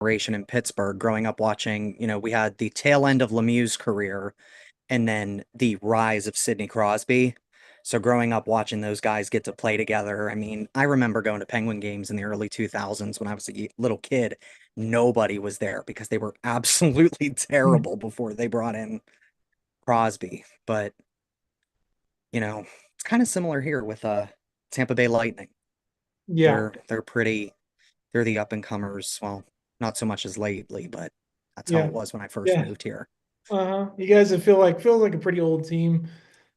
generation in Pittsburgh growing up watching, we had the tail end of Lemieux's career and then the rise of Sidney Crosby. So growing up watching those guys get to play together, I mean, I remember going to Penguin games in the early 2000s when I was a little kid. Nobody was there because they were absolutely terrible before they brought in Crosby. But, it's kind of similar here with Tampa Bay Lightning. Yeah, They're pretty they're the up and comers. Well, not so much as lately, but that's how yeah, it was when I first yeah. moved here. You guys have feels like a pretty old team.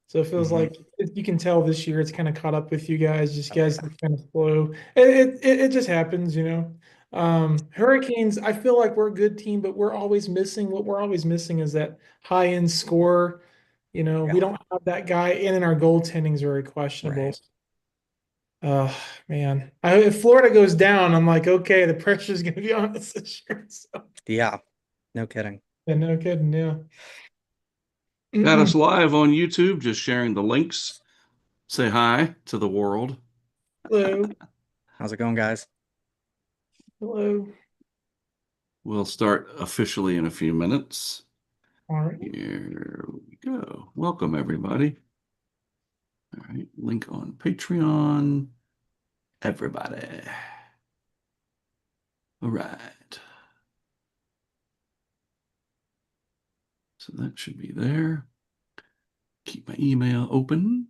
So it feels Hmm. like you can tell this year it's kind of caught up with you guys. Just you guys look kind of slow. It just happens. Hurricanes, I feel like we're a good team, but we're always missing is that high end scorer. We Yeah, don't have that guy, and then our goaltending is very questionable. right. Man, if Florida goes down, I'm like, okay, the pressure is going to be on us this year. So, Yeah, no kidding. yeah, no kidding, yeah. Got Mm-mm. us live on YouTube, just sharing the links. Say hi to the world. Hello, How's it going, guys? hello. We'll start officially in a few minutes. All right. Here we go. Welcome, everybody. All right, link on Patreon. Everybody. All right. So that should be there. Keep my email open.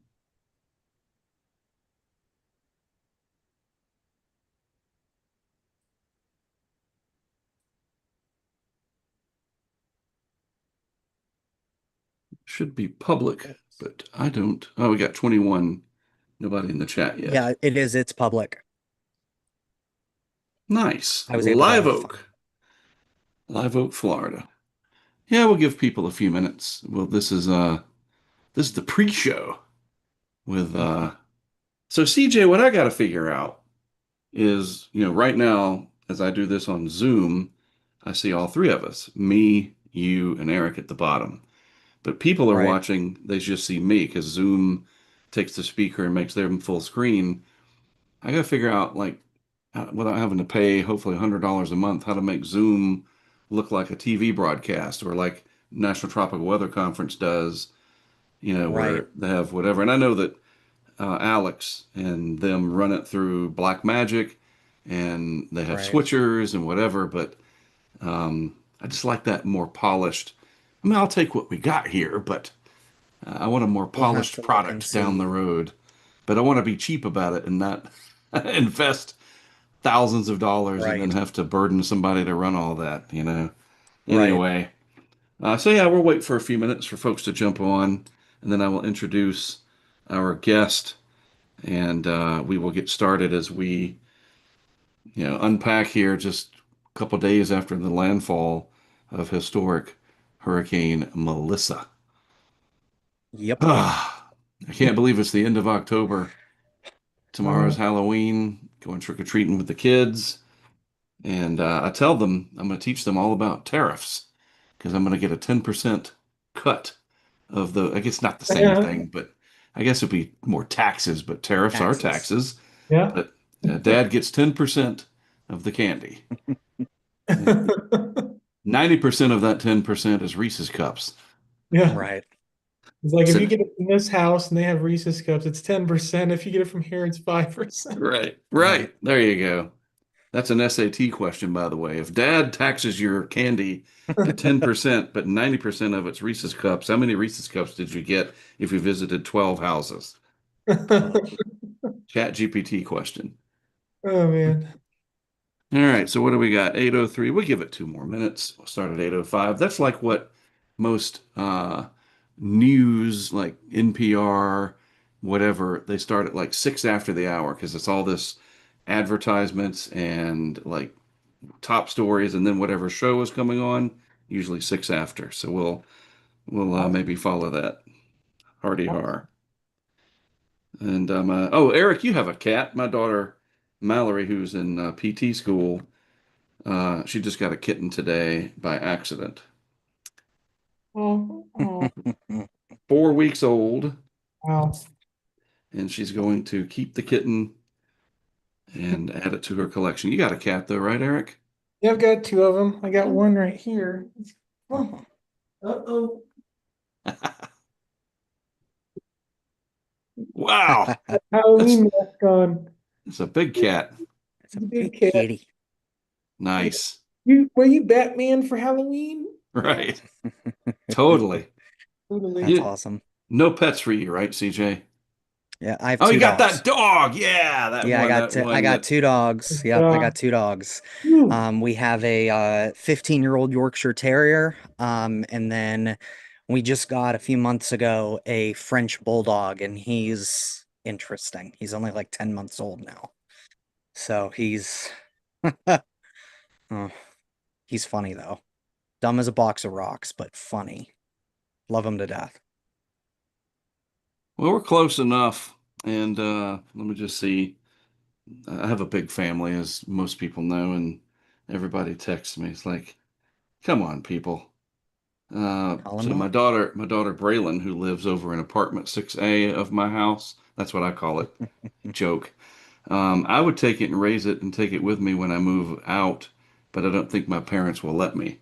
Should be public, but I don't. Oh, we got 21. Nobody in the chat yet. Yeah, it is. It's public. Nice. I was able Live to find. Oak. Live Oak, Florida. Yeah, we'll give people a few minutes. Well, this is the pre-show with so CJ, what I got to figure out is, right now as I do this on Zoom, I see all three of us, me, you, and Eric at the bottom. But people are Right. watching, they just see me because Zoom takes the speaker and makes them full screen. I got to figure out like without having to pay hopefully $100 a month how to make Zoom look like a TV broadcast or like National Tropical Weather Conference does, Right. where they have whatever. And I know that Alex and them run it through Black Magic and they have Right. switchers and whatever, but I just like that more polished. I mean, I'll take what we got here, but I want a more We'll have polished to look and product down the see. road. But I want to be cheap about it and not invest thousands of dollars and then Right. have to burden somebody to run all that. Right. Anyway, so yeah, we'll wait for a few minutes for folks to jump on, and then I will introduce our guest, and we will get started as we, unpack here just a couple days after the landfall of historic Hurricane Melissa. Yep. Ah, I can't believe it's the end of October. Uh, Tomorrow's Halloween, going trick-or-treating with the kids. And I tell them I'm going to teach them all about tariffs because I'm going to get a 10% cut of I guess not the same yeah, thing, but I guess it'd be more taxes, but tariffs are Taxes. taxes. yeah. But dad gets 10% of the candy. And 90% of that 10% is Reese's cups. Yeah. Right. It's like if you So, get it from this house and they have Reese's cups, it's 10%. If you get it from here, it's 5%. right, Right. right. There you go. That's an SAT question, by the way. If dad taxes your candy at 10%, but 90% of it's Reese's cups, how many Reese's cups did you get if you visited 12 houses? Oh, Chat GPT question. Oh man. All right, so what do we got? 8:03. We'll give it 2 more minutes. We'll start at 8:05. That's like what most news, like NPR, whatever, they start at like 6 after the hour because it's all this advertisements and like top stories, and then whatever show is coming on, usually 6 after. So we'll maybe follow that. Hardy har. And oh, Eric, you have a cat. My daughter Mallory, who's in PT school, she just got a kitten today by accident. Oh, oh, 4 weeks old, wow. and she's going to keep the kitten and add it to her collection. You got a cat though, right, Eric? Yeah, I've got two of them. I got one right here. Oh, Oh, uh-oh. Wow, that's Halloween mask on. it's a big cat. it's a He's a big big cat. kitty. Nice. You were you Batman for Halloween? Right. Totally. That's Totally. You awesome. no pets for you, right, CJ? Yeah, I have Oh, you two got that dogs. dog. Yeah, that Yeah, one, that I one got that two dogs. Yep, I Uh, got two dogs. Woo. We have a 15-year-old Yorkshire Terrier, and then we just got a few months ago a French Bulldog, and he's interesting. He's only like 10 months old now. So oh, he's funny though. Dumb as a box of rocks, but funny. Love him to death. well, we're close enough. And let me just see. I have a big family, as most people know, and everybody texts me. It's like, come on, people. Call him So up. my daughter Braylon, who lives over in apartment 6A of my house, that's what I call it. Joke. I would take it and raise it and take it with me when I move out, but I don't think my parents will let me.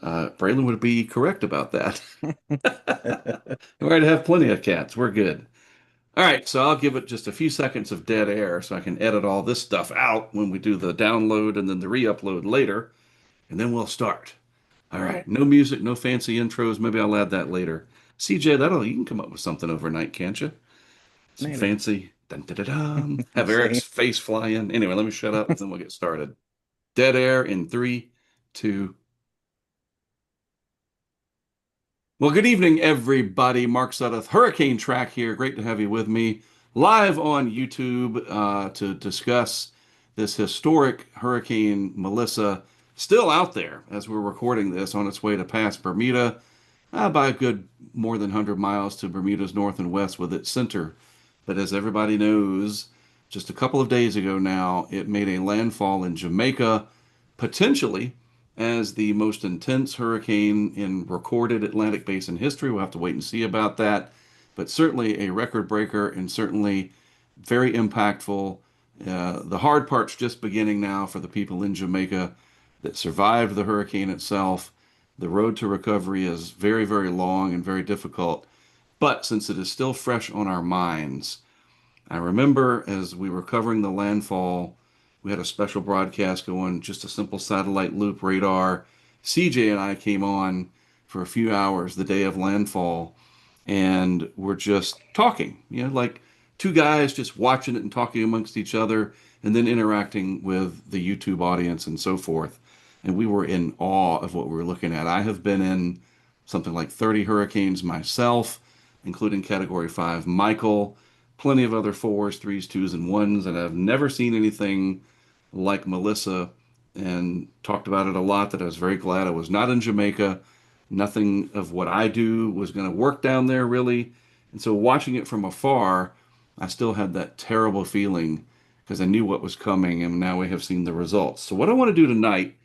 Braylon would be correct about that. We're going to have plenty of cats. We're good. All right, so I'll give it just a few seconds of dead air so I can edit all this stuff out when we do the download and then the re-upload later, and then we'll start. All All right, right. no music, no fancy intros. Maybe I'll add that later. CJ, that'll you can come up with something overnight, can't you? Some Maybe. fancy dun dun dun dun. We'll Have Eric's see. face fly in. Anyway, let me shut up, then we'll get started. Dead air in three, two. Well, good evening, everybody. Mark Sudduth, Hurricane Track here. Great to have you with me live on YouTube to discuss this historic Hurricane Melissa, still out there as we're recording this, on its way to pass Bermuda, by a good more than 100 miles to Bermuda's north and west with its center. But as everybody knows, just a couple of days ago now, it made a landfall in Jamaica, potentially as the most intense hurricane in recorded Atlantic Basin history. We'll have to wait and see about that. But certainly a record breaker and certainly very impactful. The hard part's just beginning now for the people in Jamaica that survived the hurricane itself. The road to recovery is very, very long and very difficult. But since it is still fresh on our minds, I remember as we were covering the landfall, we had a special broadcast going, just a simple satellite loop radar. CJ and I came on for a few hours the day of landfall, and we're just talking, like two guys just watching it and talking amongst each other, and then interacting with the YouTube audience and so forth. And we were in awe of what we were looking at. I have been in something like 30 hurricanes myself, including Category 5 Michael, plenty of other fours, threes, twos, and ones, and I've never seen anything like Melissa, and talked about it a lot, that I was very glad I was not in Jamaica. Nothing of what I do was going to work down there really. And so watching it from afar, I still had that terrible feeling because I knew what was coming, and now we have seen the results. So what I want to do tonight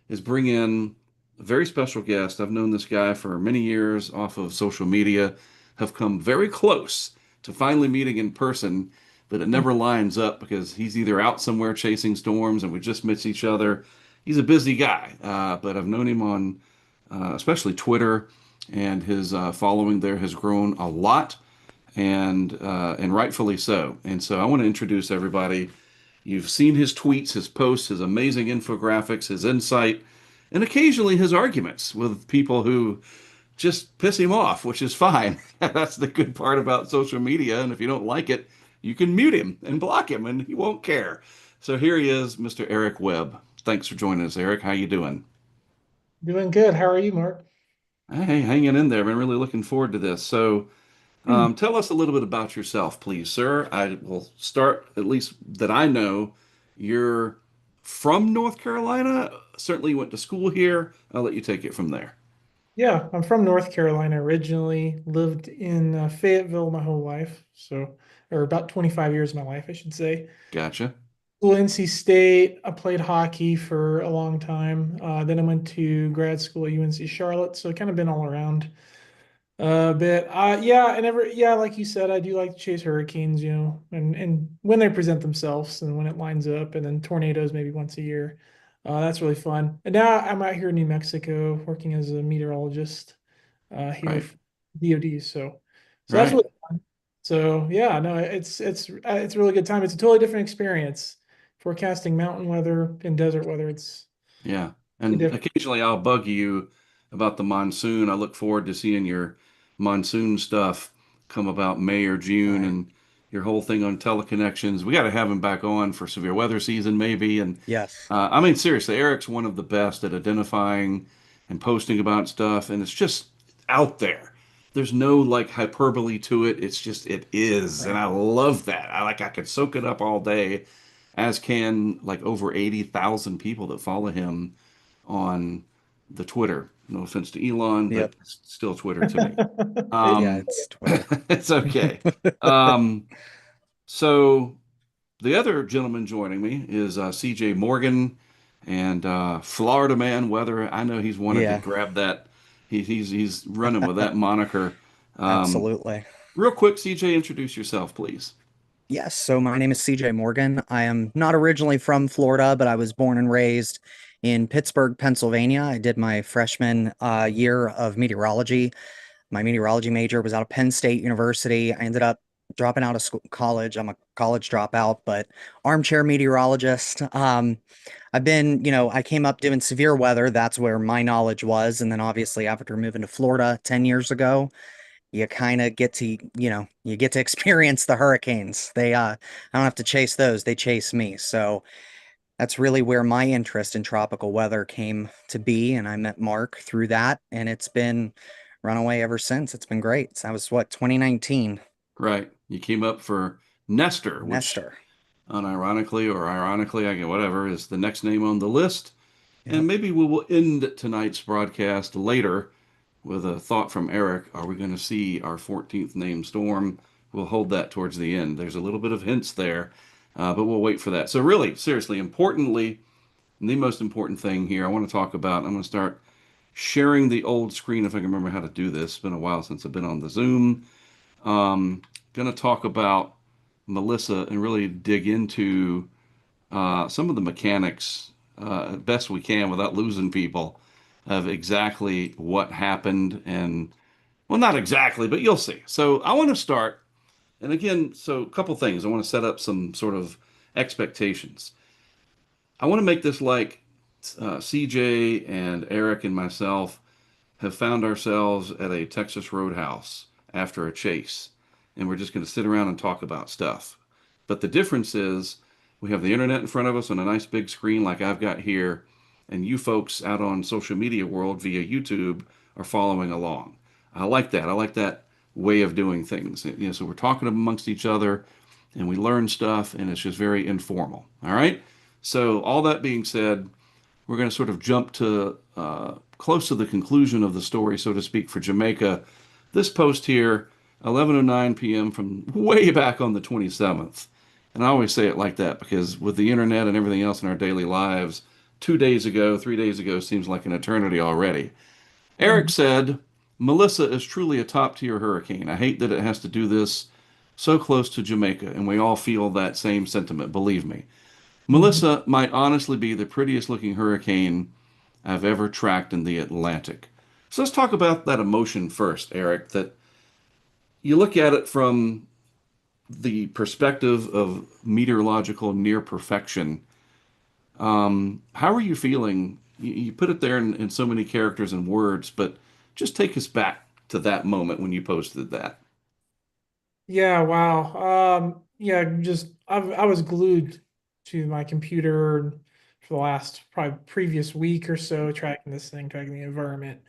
is bring in a very special guest. I've known this guy for many years off of social media, have come very close to finally meeting in person, but it never lines up because he's either out somewhere chasing storms and we just miss each other. He's a busy guy, but I've known him on especially Twitter, and his following there has grown a lot, and rightfully so. And so I want to introduce everybody. You've seen his tweets, his posts, his amazing infographics, his insight, and occasionally his arguments with people who just piss him off, which is fine. That's the good part about social media. And if you don't like it, you can mute him and block him, and he won't care. So here he is, Mr. Eric Webb. Thanks for joining us, Eric. How you doing? Doing good. How are you, Mark? Hey, hanging in there. I've been really looking forward to this. So, Hmm. tell us a little bit about yourself, please, sir. I will start, at least that I know, you're from North Carolina. Certainly went to school here. I'll let you take it from there. Yeah, I'm from North Carolina originally. Lived in Fayetteville my whole life, or about 25 years of my life, I should say. Gotcha. School NC State. I played hockey for a long time. Then I went to grad school at UNC Charlotte, so kind of been all around a bit. Yeah, yeah, like you said, I do like to chase hurricanes, and when they present themselves and when it lines up, and then tornadoes maybe once a year. That's really fun. And now I'm out here in New Mexico working as a meteorologist here Right. for DoD. So that's Right. really fun. So yeah, no, it's a really good time. It's a totally different experience forecasting mountain weather and desert weather. It's Yeah. really And different. occasionally I'll bug you about the monsoon. I look forward to seeing your monsoon stuff come about May or June Right. and your whole thing on teleconnections. We got to have him back on for severe weather season, maybe. And Yes. I mean, seriously, Eric's one of the best at identifying and posting about stuff, and it's just out there. There's no like hyperbole to it. It's just it is, and Right. I love that. I could soak it up all day, as can like over 80,000 people that follow him on the Twitter. No offense to Elon, but Yep. it's still Twitter to me. Yeah, Um, it's Twitter. it's okay. Um, so the other gentleman joining me is CJ Morgan and Florida Man Weather. I know he's wanted to Yeah, grab that. He's running with that moniker. Um, absolutely. real quick, CJ, introduce yourself, please. Yes, so my name is CJ Morgan. I am not originally from Florida, but I was born and raised in Pittsburgh, Pennsylvania. I did my freshman year of meteorology. My meteorology major was out of Penn State University. I ended up dropping out of school, college. I'm a college dropout, but armchair meteorologist. I've been, I came up doing severe weather. That's where my knowledge was. And then obviously after moving to Florida 10 years ago, you kind of get to, you get to experience the hurricanes. I don't have to chase those, they chase me. So that's really where my interest in tropical weather came to be. And I met Mark through that, and it's been runaway ever since. It's been great. So that was what, 2019, Right. You came up for Nestor, which Nestor. unironically or ironically, I get whatever, is the next name on the list. And Yep. maybe we will end tonight's broadcast later with a thought from Eric. Are we going to see our 14th named storm? We'll hold that towards the end. There's a little bit of hints there, but we'll wait for that. So, really, seriously, importantly, the most important thing here I want to talk about, I'm going to start sharing the old screen if I can remember how to do this. It's been a while since I've been on the Zoom. Going to talk about Melissa and really dig into some of the mechanics best we can without losing people of exactly what happened and well, not exactly, but you'll see. So I want to start, and again, so a couple things. I want to set up some sort of expectations. I want to make this like CJ and Eric and myself have found ourselves at a Texas Roadhouse after a chase, and we're just going to sit around and talk about stuff. But the difference is we have the internet in front of us on a nice big screen like I've got here, and you folks out on social media world via YouTube are following along. I like that. I like that way of doing things. So we're talking amongst each other and we learn stuff and it's just very informal. All right. So all that being said, we're going to sort of jump to close to the conclusion of the story, so to speak, for Jamaica. This post here, 11:09 p.m. from way back on the 27th. And I always say it like that because with the internet and everything else in our daily lives, 2 days ago, 3 days ago seems like an eternity already. Eric Mhm. said, Melissa is truly a top tier hurricane. I hate that it has to do this so close to Jamaica, and we all feel that same sentiment, believe me. Mhm. Melissa might honestly be the prettiest looking hurricane I've ever tracked in the Atlantic. So let's talk about that emotion first, Eric, that you look at it from the perspective of meteorological near perfection. How are you feeling? You put it there in so many characters and words, but just take us back to that moment when you posted that. Yeah, wow. Yeah, just I was glued to my computer for the last probably previous week or so, tracking this thing, tracking the environment.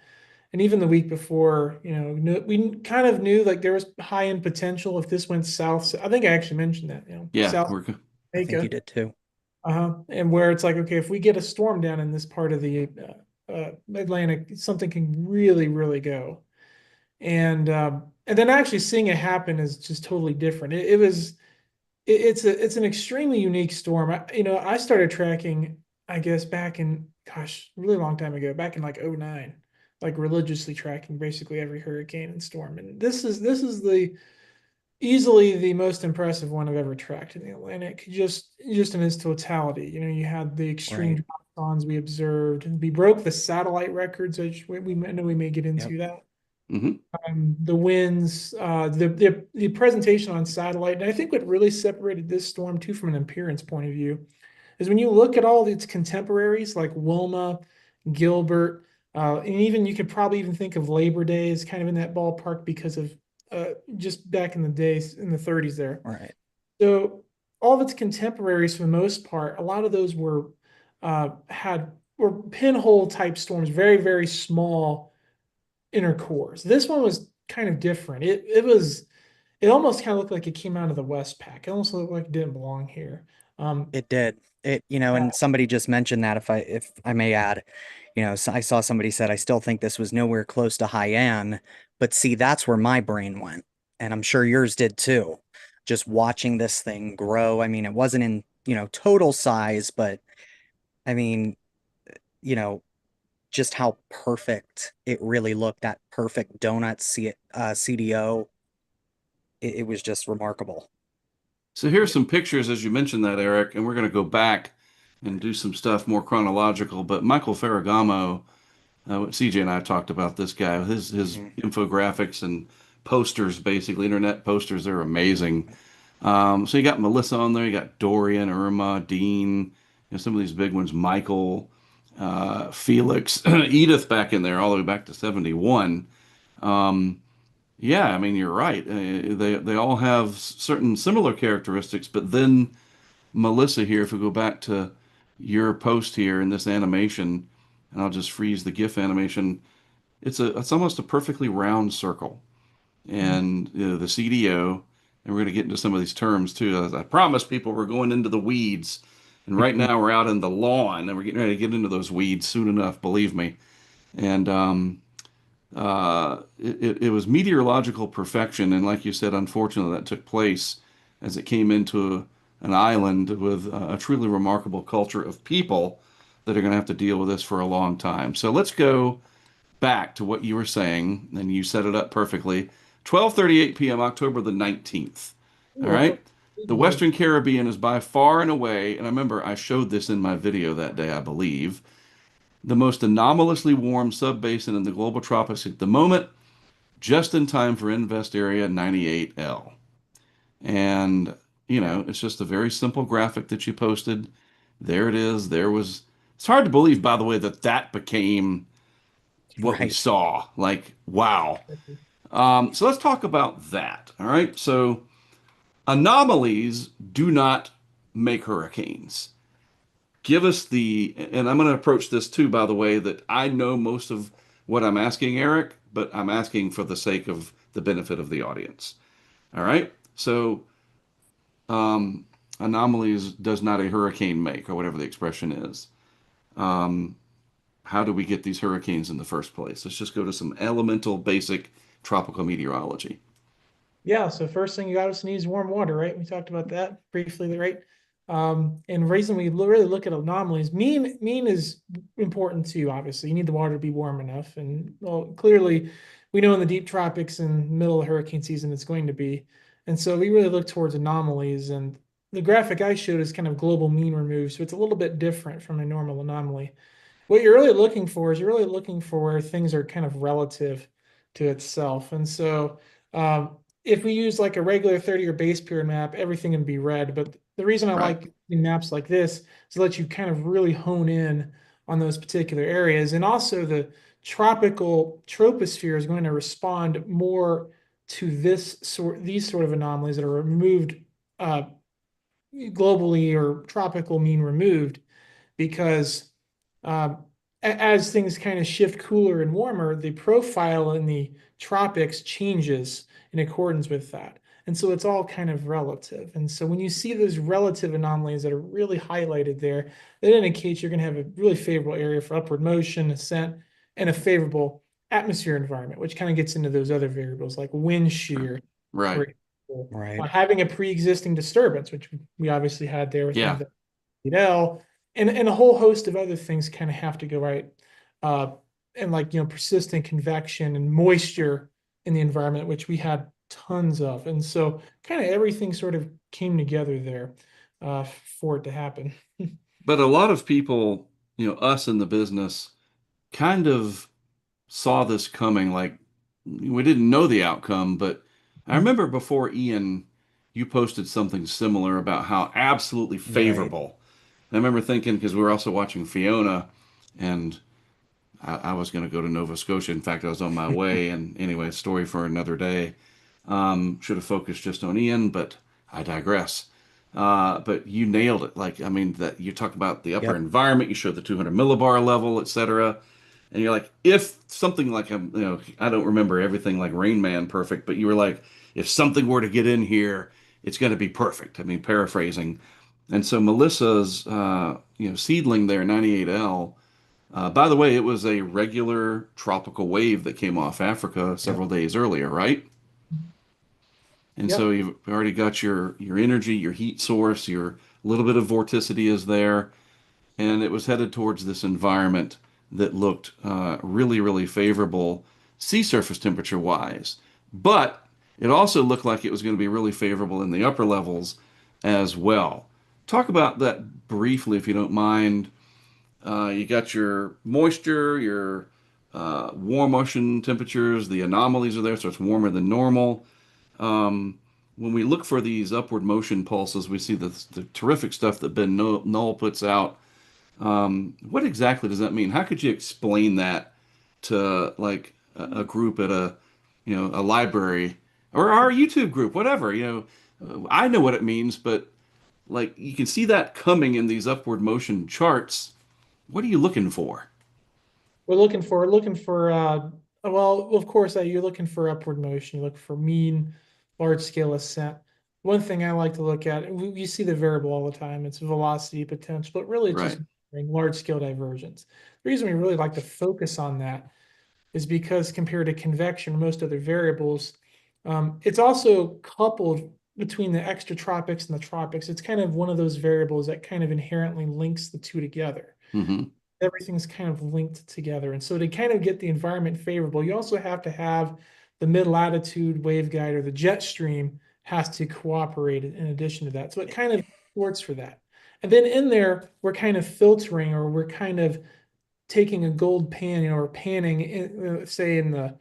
And even the week before, we kind of knew like there was high end potential if this went south. I think I actually mentioned that, Yeah, South we're I think you Jamaica. did too. And where it's like, okay, if we get a storm down in this part of the Atlantic, something can really, really go. And then actually seeing it happen is just totally different. It's an extremely unique storm. I started tracking, I guess, back in, gosh, a really long time ago, back in like '09, like religiously tracking basically every hurricane and storm. And this is the easily the most impressive one I've ever tracked in the Atlantic, just in its totality. You had the extreme Right. drought bonds we observed. We broke the satellite records, which we know we may get Yep. into that. Hmm. The winds, the presentation on satellite, and I think what really separated this storm too from an appearance point of view is when you look at all its contemporaries like Wilma, Gilbert, and even you could probably even think of Labor Day as kind of in that ballpark because of just back in the days in the 30s there. Right. So all of its contemporaries, for the most part, a lot of those were pinhole type storms, very, very small inner cores. This one was kind of different. It almost kind of looked like it came out of the Westpac. It almost looked like it didn't belong here. It did. Yeah, And somebody just mentioned that if I may add, so I saw somebody said I still think this was nowhere close to Haiyan, but see, that's where my brain went, and I'm sure yours did too. Just watching this thing grow. I mean, it wasn't in, total size, but I mean, you know, just how perfect it really looked, that perfect donut CDO. It was just remarkable. So here's some pictures as you mentioned that, Eric, and we're going to go back and do some stuff more chronological. But Michael Ferragamo, CJ and I have talked about this guy. His Hmm. infographics and posters, basically internet posters, they're amazing. So you got Melissa on there, you got Dorian, Irma, Dean, some of these big ones, Michael, Felix, Edith back in there, all the way back to 71. Um, yeah, I mean you're right. They all have certain similar characteristics, but then Melissa here, if we go back to your post here in this animation, and I'll just freeze the GIF animation, it's almost a perfectly round circle. And the CDO, and we're going to get into some of these terms too. As I promised people, we're going into the weeds, and right now we're out in the lawn, and we're getting ready to get into those weeds soon enough. Believe me. And it was meteorological perfection, and like you said, unfortunately, that took place as it came into an island with a truly remarkable culture of people that are going to have to deal with this for a long time. So let's go back to what you were saying, and you set it up perfectly. 12:38 p.m. October the 19th. All Ooh, right. The okay. Western Caribbean is by far and away, and I remember I showed this in my video that day, I believe, the most anomalously warm subbasin in the global tropics at the moment, just in time for Invest Area 98L. And, Yeah. it's just a very simple graphic that you posted. There it is. It's hard to believe, by the way, that that became what we Right. saw. Like, wow. So let's talk about that. All right. So anomalies do not make hurricanes. Give us and I'm going to approach this too, by the way, that I know most of what I'm asking, Eric, but I'm asking for the sake of the benefit of the audience. All right. So, um, anomalies does not a hurricane make, or whatever the expression is. Um, how do we get these hurricanes in the first place? Let's just go to some elemental, basic tropical meteorology. Yeah, so first thing you gotta sneeze warm water, right? We talked about that briefly, right? And the reason we really look at anomalies, mean is important too, obviously. You need the water to be warm enough. And well, clearly we know in the deep tropics and middle of hurricane season it's going to be. And so we really look towards anomalies. And the graphic I showed is kind of global mean removed. So it's a little bit different from a normal anomaly. What you're really looking for is you're really looking for where things are kind of relative to itself. And so if we use like a regular 30-year base period map, everything can be red. But the reason I Right. like using maps like this is to let you kind of really hone in on those particular areas. And also the tropical troposphere is going to respond more to these sort of anomalies that are removed uh, globally or tropical mean removed because as things kind of shift cooler and warmer, the profile in the tropics changes in accordance with that. And so it's all kind of relative. And so when you see those relative anomalies that are really highlighted there, that indicates you're going to have a really favorable area for upward motion, ascent, and a favorable atmosphere environment, which kind of gets into those other variables like wind shear, for Right. example, Right. having a pre-existing disturbance, which we obviously had there with Yeah. L, and a whole host of other things kind of have to go right. Uh, and like, persistent convection and moisture in the environment, which we had tons of. And so kind of everything sort of came together there for it to happen. But a lot of people us in the business kind of saw this coming. Like we didn't know the outcome, but I remember before Ian, you posted something similar about how absolutely Right. favorable. And I remember thinking because we were also watching Fiona, and I was going to go to Nova Scotia. In fact, I was on my way. And anyway, story for another day. Should have focused just on Ian, but I digress. But you nailed it. Like, I mean, that you talk about the upper Yep. environment, you showed the 200 millibar level, etc. And you're like, if something like, I don't remember everything like Rain Man perfect, but you were like, if something were to get in here, it's going to be perfect. I mean, paraphrasing. And so Melissa's, seedling there, 98L. By the way, it was a regular tropical wave that came off Africa Yep. several days earlier, right? And so Yep. you've already got your energy, your heat source, your little bit of vorticity is there, and it was headed towards this environment that looked really, really favorable sea surface temperature wise. But it also looked like it was going to be really favorable in the upper levels as well. Talk about that briefly, if you don't mind. You got your moisture, your warm ocean temperatures, the anomalies are there, so it's warmer than normal. Um, when we look for these upward motion pulses, we see the terrific stuff that Ben Null puts out. What exactly does that mean? How could you explain that to like a group at a library or our YouTube group, whatever? I know what it means, but like you can see that coming in these upward motion charts. What are you looking for? We're looking for well, of course, you're looking for upward motion. You look for mean large scale ascent. One thing I like to look at, and we see the variable all the time, it's velocity potential, but really it's just Right. large scale divergence. The reason we really like to focus on that is because compared to convection or most other variables, it's also coupled between the extratropics and the tropics. It's kind of one of those variables that kind of inherently links the two together. Hmm. Everything's kind of linked together. And so to kind of get the environment favorable, you also have to have the mid-latitude waveguide or the jet stream has to cooperate in addition to that. So it kind of works for that. And then in there, we're kind of filtering or we're kind of taking a gold pan, or panning, say in the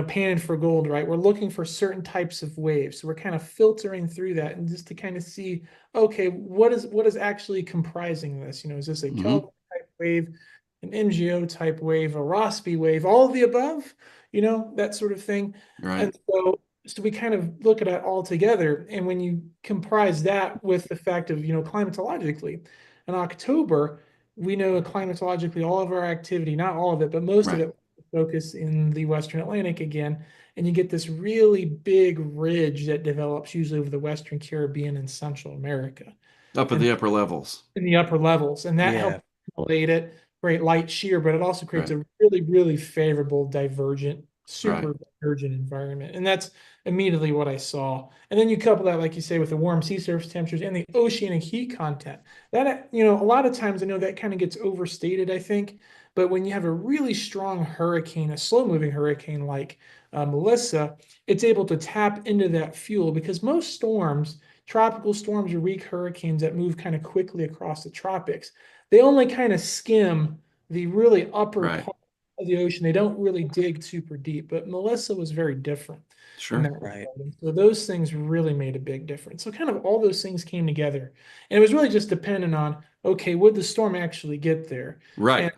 panning for gold, right? We're looking for certain types of waves. So we're kind of filtering through that and just to kind of see, okay, what is actually comprising this? Is this a Hmm. Kelvin type wave, an NGO type wave, a Rossby wave, all of the above, that sort of thing. Right. And so we kind of look at it all together. And when you comprise that with the fact of, climatologically, in October, we know climatologically all of our activity, not all of it, but most of Right. it focus in the Western Atlantic again, and you get this really big ridge that develops usually over the Western Caribbean and Central America Up at and the upper levels. in the upper levels. And that Yeah. helps relate it, create light shear, but it also creates Right. a really, really favorable divergent, Right. super divergent environment. And that's immediately what I saw. And then you couple that, like you say, with the warm sea surface temperatures and the oceanic heat content. That, a lot of times I know that kind of gets overstated, I think. But when you have a really strong hurricane, a slow moving hurricane like Melissa, it's able to tap into that fuel because most storms, tropical storms or weak hurricanes that move kind of quickly across the tropics, they only kind of skim the really upper Right. part of the ocean. They don't really dig super deep. But Melissa was very different in Sure. that Right. regard. And so those things really made a big difference. So kind of all those things came together. And it was really just dependent on, okay, would the storm actually get there? Right.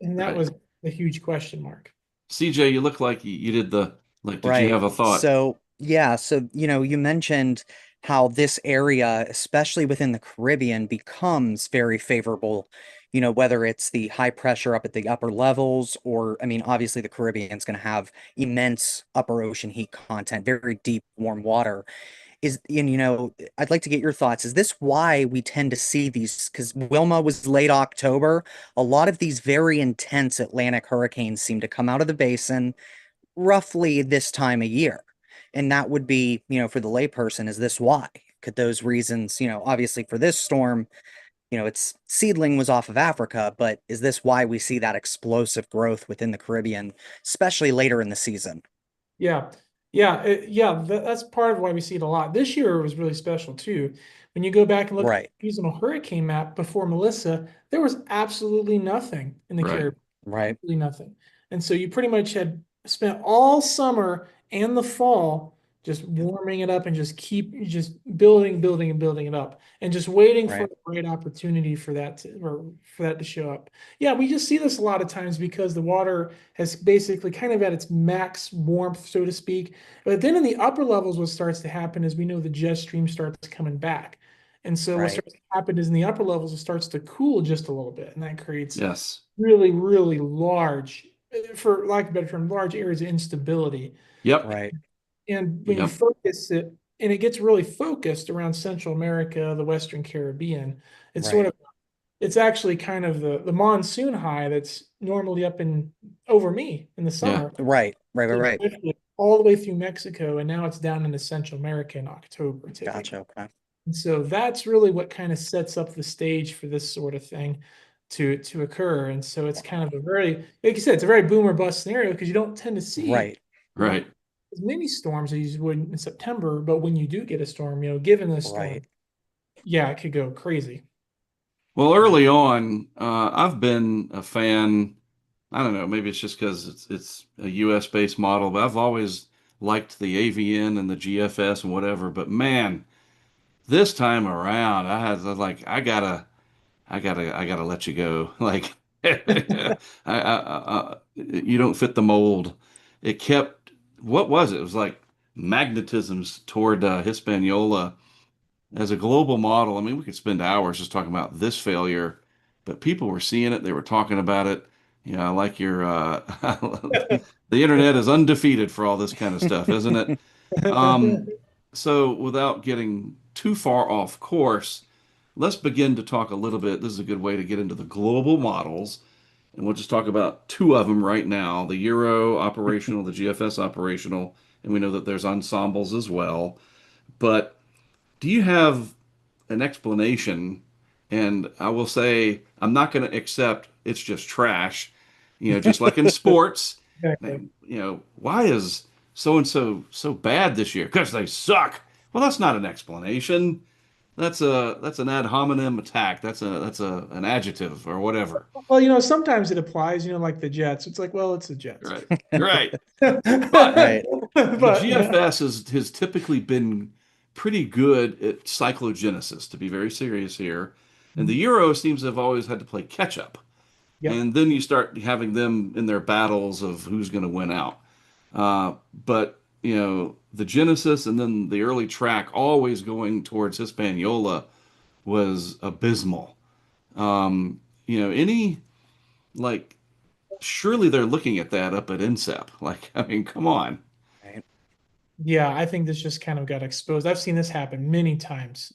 And that Right. was a huge question mark. CJ, you look like you did did you Right. have a thought? So, yeah, so, you mentioned how this area, especially within the Caribbean, becomes very favorable, whether it's the high pressure up at the upper levels, or, I mean, obviously the Caribbean's going to have immense upper ocean heat content, very deep, warm water. I'd like to get your thoughts. Is this why we tend to see these? Because Wilma was late October. A lot of these very intense Atlantic hurricanes seem to come out of the basin roughly this time of year. And that would be, for the layperson, is this why? Could those reasons, obviously for this storm, its seedling was off of Africa, but is this why we see that explosive growth within the Caribbean, especially later in the season? Yeah. Yeah. That's part of why we see it a lot. This year was really special too. When you go back and look at Right. the seasonal hurricane map before Melissa, there was absolutely nothing in the Right. Caribbean, Right. absolutely nothing. And so you pretty much had spent all summer and the fall just warming it up and just building, building, and building it up, and just waiting for Right. the right opportunity for that to show up. Yeah, we just see this a lot of times because the water has basically kind of at its max warmth, so to speak. But then in the upper levels, what starts to happen is we know the jet stream starts coming back. And so what Right. starts to happen is in the upper levels, it starts to cool just a little bit, and that creates Yes. really, really large, for lack of a better term, large areas of instability. Yep. Right. And when you Yep. focus it, and it gets really focused around Central America, the Western Caribbean, it's sort Right. of, it's actually kind of the monsoon high that's normally up in over me in the Yeah. summer. Right. Right. Right. It's Right. shifted all the way through Mexico, and now it's down into Central America in October, typically. Gotcha. Okay. And so that's really what kind of sets up the stage for this sort of thing to occur. And so it's kind of a very, like you said, it's a very boom or bust scenario because you don't tend to see, Right. Right. as many storms as you would in September. But when you do get a storm, given the storm, Right. yeah, it could go crazy. Well, early on, I've been a fan. I don't know, maybe it's just because it's a US based model, but I've always liked the AVN and the GFS and whatever. But man, this time around, like I gotta let you go. Like you don't fit the mold. It kept what was it? It was like magnetisms toward Hispaniola as a global model. I mean, we could spend hours just talking about this failure, but people were seeing it. They were talking about it. You know, like your the internet is undefeated for all this kind of stuff, isn't it? Um, so without getting too far off course, let's begin to talk a little bit. This is a good way to get into the global models, and we'll just talk about two of them right now: the Euro operational, the GFS operational, and we know that there's ensembles as well. But do you have an explanation? And I will say, I'm not going to accept it's just trash. You know, just like in sports, Exactly. why is so and so bad this year? Because they suck. Well, that's not an explanation. That's an ad hominem attack. That's an adjective or whatever. Well, sometimes it applies, like the Jets. It's like, well, it's the Jets. Right. Right. But Right. the But GFS has typically been pretty good at cyclogenesis, to be very serious here. And the Euro seems to have always had to play catch up. yep. And then you start having them in their battles of who's going to win out. But, the Genesis and then the early track always going towards Hispaniola was abysmal. Any, like, surely they're looking at that up at INSEP. Like, I mean, come on. Right. Yeah, I think this just kind of got exposed. I've seen this happen many times.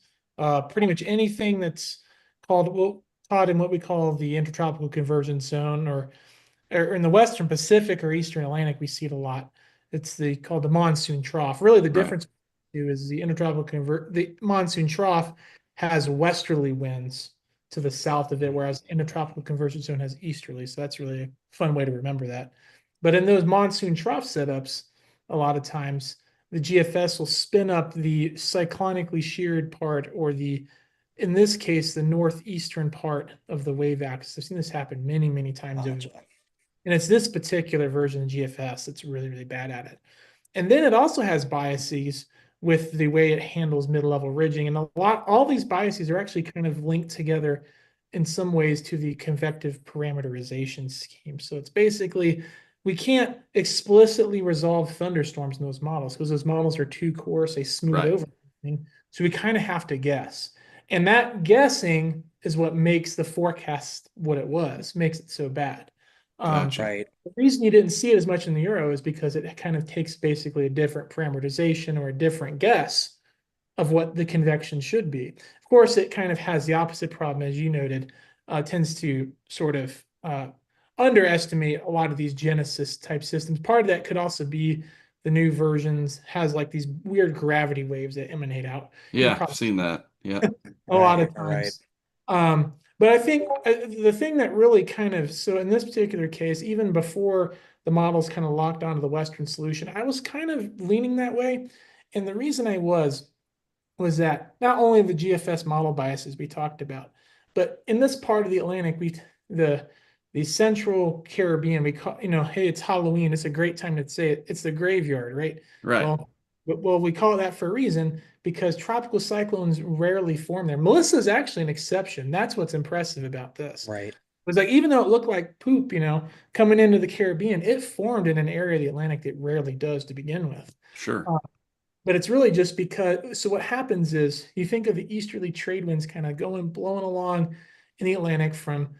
Pretty much anything that's taught in what we call the intertropical convergence zone, or in the Western Pacific or Eastern Atlantic, we see it a lot. It's called the monsoon trough. Really, the Right. difference is the monsoon trough has westerly winds to the south of it, whereas intertropical convergence zone has easterly. So that's really a fun way to remember that. But in those monsoon trough setups, a lot of times the GFS will spin up the cyclonically sheared part, or in this case, the northeastern part of the wave axis. I've seen this happen many, many times over. Gotcha. And it's this particular version of GFS that's really, really bad at it. And then it also has biases with the way it handles mid-level ridging. And all these biases are actually kind of linked together in some ways to the convective parameterization scheme. So it's basically, we can't explicitly resolve thunderstorms in those models because those models are too coarse, they smooth Right. over everything. So we kind of have to guess. And that guessing is what makes the forecast what it was, makes it so bad. Gotcha. Right. The reason you didn't see it as much in the Euro is because it kind of takes basically a different parameterization or a different guess of what the convection should be. Of course, it kind of has the opposite problem, as you noted, tends to sort of underestimate a lot of these Genesis type systems. Part of that could also be the new versions has like these weird gravity waves that emanate out. You've Yeah, I've probably seen that. Yeah. a lot Right. of Right. times. But I think the thing that really so in this particular case, even before the models kind of locked onto the Western solution, I was kind of leaning that way. And the reason I was was that not only the GFS model biases we talked about, but in this part of the Atlantic, the the central Caribbean, we call, hey, it's Halloween. It's a great time to say it. It's the graveyard, right? Right. Well, we call it that for a reason because tropical cyclones rarely form there. Melissa is actually an exception. That's what's impressive about this. Right. It was like, even though it looked like poop, coming into the Caribbean, it formed in an area of the Atlantic that rarely does to begin with. Sure. But it's really just because, so what happens is you think of the easterly trade winds kind of blowing along in the Atlantic from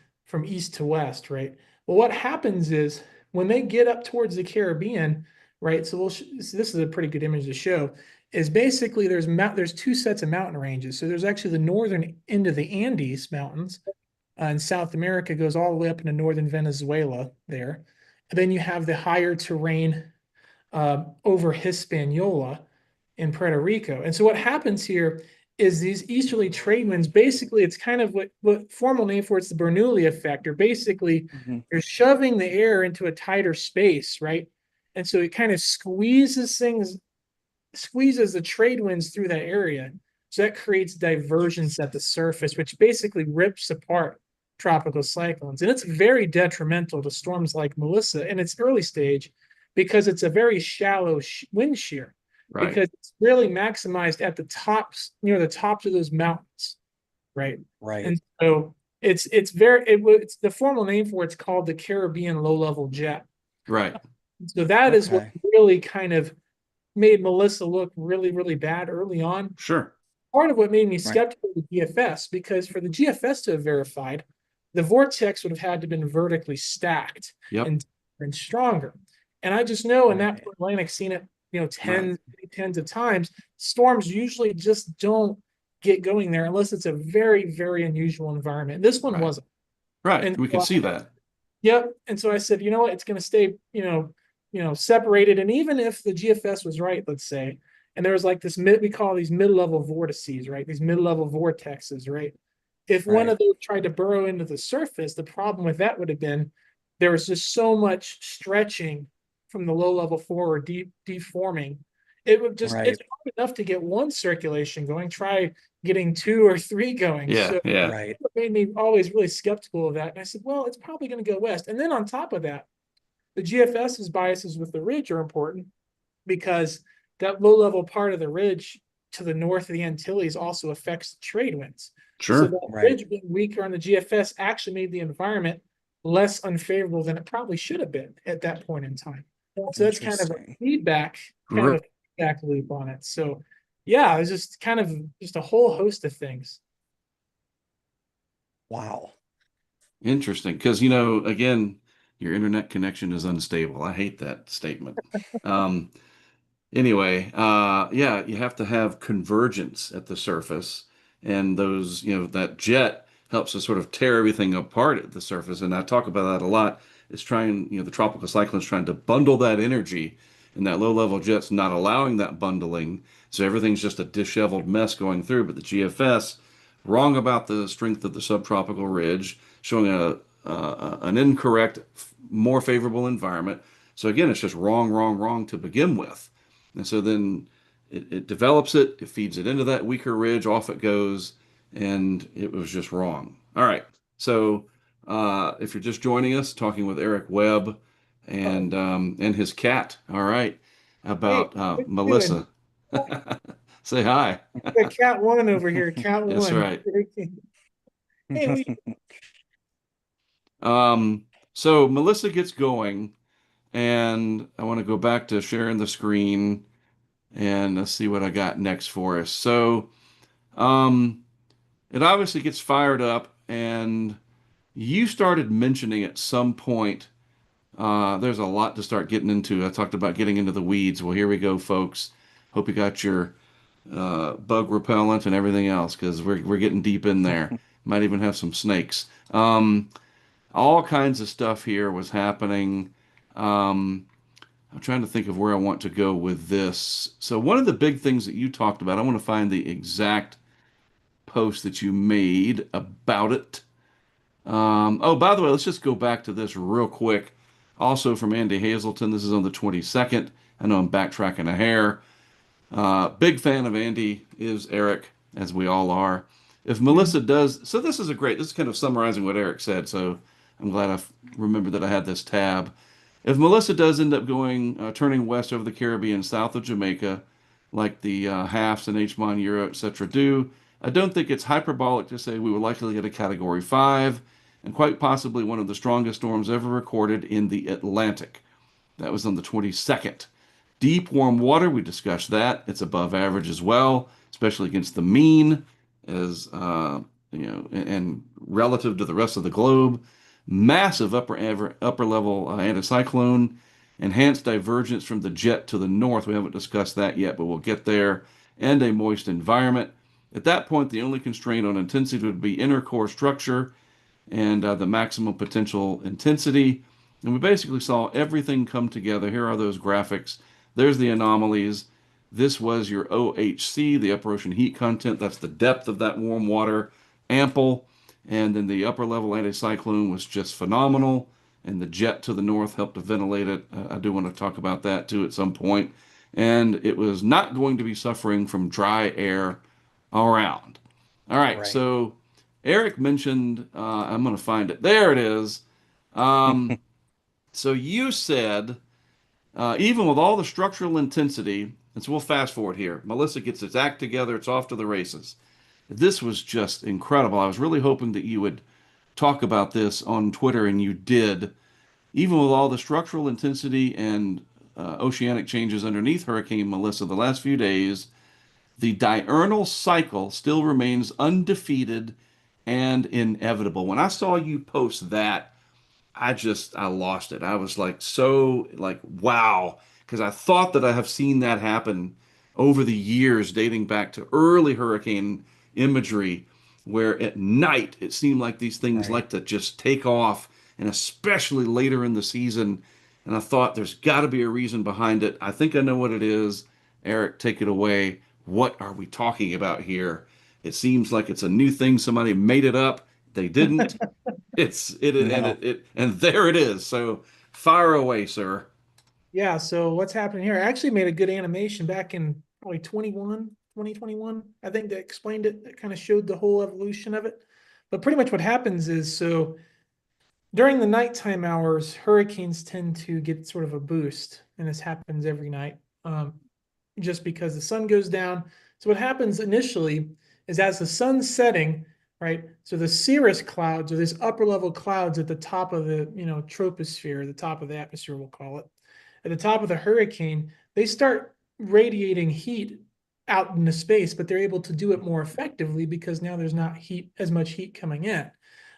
east to west, right? Well, what happens is when they get up towards the Caribbean, right? So so this is a pretty good image to show, is basically there's two sets of mountain ranges. So there's actually the northern end of the Andes Mountains, in South America goes all the way up into northern Venezuela there. And then you have the higher terrain over Hispaniola in Puerto Rico. And so what happens here is these easterly trade winds, basically, it's kind of what formal name for it's the Bernoulli effect, or basically Mhm. you're shoving the air into a tighter space, right? And so it kind of squeezes the trade winds through that area. So that creates divergence at the surface, which basically rips apart tropical cyclones. And it's very detrimental to storms like Melissa in its early stage because it's a very shallow wind shear, Right. because it's really maximized at the tops, near the tops of those mountains, right? Right. And so it's the formal name for it's called the Caribbean low level jet. Right. So that is what Okay. really kind of made Melissa look really, really bad early on. Sure. Part of what made me Right. skeptical of the GFS, because for the GFS to have verified, the vortex would have had to have been vertically stacked Yep. and stronger. And I just know in that Right. Atlantic, seen it, Right. tens of times, storms usually just don't get going there unless it's a very, very unusual environment. This one Right. wasn't. Right. And We can so see that. yep. And so I said, you know what, it's going to stay, separated. And even if the GFS was right, let's say, and there was like we call these mid-level vortices, right? These mid-level vortexes, right? If one Right. of those tried to burrow into the surface, the problem with that would have been there was just so much stretching from the low level forward, deforming. It would just, Right. it's hard enough to get one circulation going. Try getting two or three going. Yeah. So Yeah. Right. it made me always really skeptical of that. And I said, well, it's probably going to go west. And then on top of that, the GFS's biases with the ridge are important because that low level part of the ridge to the north of the Antilles also affects the trade winds. So Sure. that Right. ridge being weaker on the GFS actually made the environment less unfavorable than it probably should have been at that point in time. So that's kind of a Interesting. kind of a feedback loop on it. So yeah, it's just kind of just a whole host of things. Wow. Interesting. Because, again, your internet connection is unstable. I hate that statement. Um, Anyway, yeah, you have to have convergence at the surface, and that jet helps to sort of tear everything apart at the surface. And I talk about that a lot. It's trying, the tropical cyclone is trying to bundle that energy, and that low-level jet's not allowing that bundling. So everything's just a disheveled mess going through. But the GFS, wrong about the strength of the subtropical ridge, showing an incorrect, more favorable environment. So again, it's just wrong, wrong, wrong to begin with. And so then it develops it feeds it into that weaker ridge, off it goes, and it was just wrong. All right. So if you're just joining us, talking with Eric Webb Oh, and his cat, all right, hey, about what you doing? Melissa. Say hi. Got cat one over here, cat That's one. right. Hey, Um, so Melissa gets going, and I want to go back to sharing the screen and let's see what I got next for us. So, um, it obviously gets fired up, and you started mentioning at some point. There's a lot to start getting into. I talked about getting into the weeds. Well, here we go, folks. Hope you got your bug repellent and everything else because we're getting deep in there. Might even have some snakes. All kinds of stuff here was happening. Um, I'm trying to think of where I want to go with this. So one of the big things that you talked about, I want to find the exact post that you made about it. Oh, by the way, let's just go back to this real quick. Also from Andy Hazelton, this is on the 22nd. I know I'm backtracking a hair. Big fan of Andy is Eric, as we all are. If Mhm. Melissa does, so this is kind of summarizing what Eric said. So I'm glad remembered that I had this tab. If Melissa does end up turning west over the Caribbean, south of Jamaica, like the Halves and H. Mon Euro, etc., do, I don't think it's hyperbolic to say we will likely get a Category 5 and quite possibly one of the strongest storms ever recorded in the Atlantic. That was on the 22nd. Deep warm water, we discussed that. It's above average as well, especially against the mean, as and relative to the rest of the globe. Massive upper level anticyclone, enhanced divergence from the jet to the north. We haven't discussed that yet, but we'll get there. And a moist environment. At that point, the only constraint on intensity would be inner core structure and the maximum potential intensity. And we basically saw everything come together. Here are those graphics. There's the anomalies. This was your OHC, the upper ocean heat content. That's the depth of that warm water, ample. And then the upper level anticyclone was just phenomenal. And the jet to the north helped to ventilate it. I do want to talk about that too at some point. And it was not going to be suffering from dry air around. All right, Right. so Eric mentioned, I'm going to find it. There it is. Um, so you said, even with all the structural intensity, and so we'll fast forward here. Melissa gets its act together, it's off to the races. This was just incredible. I was really hoping that you would talk about this on Twitter, and you did. Even with all the structural intensity and oceanic changes underneath Hurricane Melissa the last few days, the diurnal cycle still remains undefeated and inevitable. When I saw you post that, I lost it. I was like so like wow, because I thought that I have seen that happen over the years dating back to early hurricane imagery where at night it seemed like these things Right. like to just take off, and especially later in the season. And I thought there's got to be a reason behind it. I think I know what it is. Eric, take it away. What are we talking about here? It seems like it's a new thing. Somebody made it up. They didn't. No. And there it is. So fire away, sir. Yeah, so what's happening here? I actually made a good animation back in probably 2021. I think that explained it, that kind of showed the whole evolution of it. But pretty much what happens is, so during the nighttime hours, hurricanes tend to get sort of a boost, and this happens every night, just because the sun goes down. So what happens initially is as the sun's setting, right? So the cirrus clouds, or these upper level clouds at the top of the, troposphere, the top of the atmosphere, we'll call it, at the top of the hurricane, they start radiating heat out into space, but they're able to do it more effectively because now there's not as much heat coming in.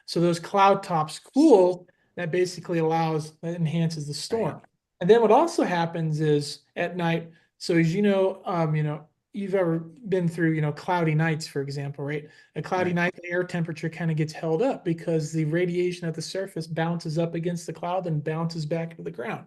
So those cloud tops cool, that basically that enhances the Right. storm. And then what also happens is at night, so as you've ever been through, cloudy nights, for example, right? A cloudy Right. night, the air temperature kind of gets held up because the radiation at the surface bounces up against the cloud and bounces back to the ground.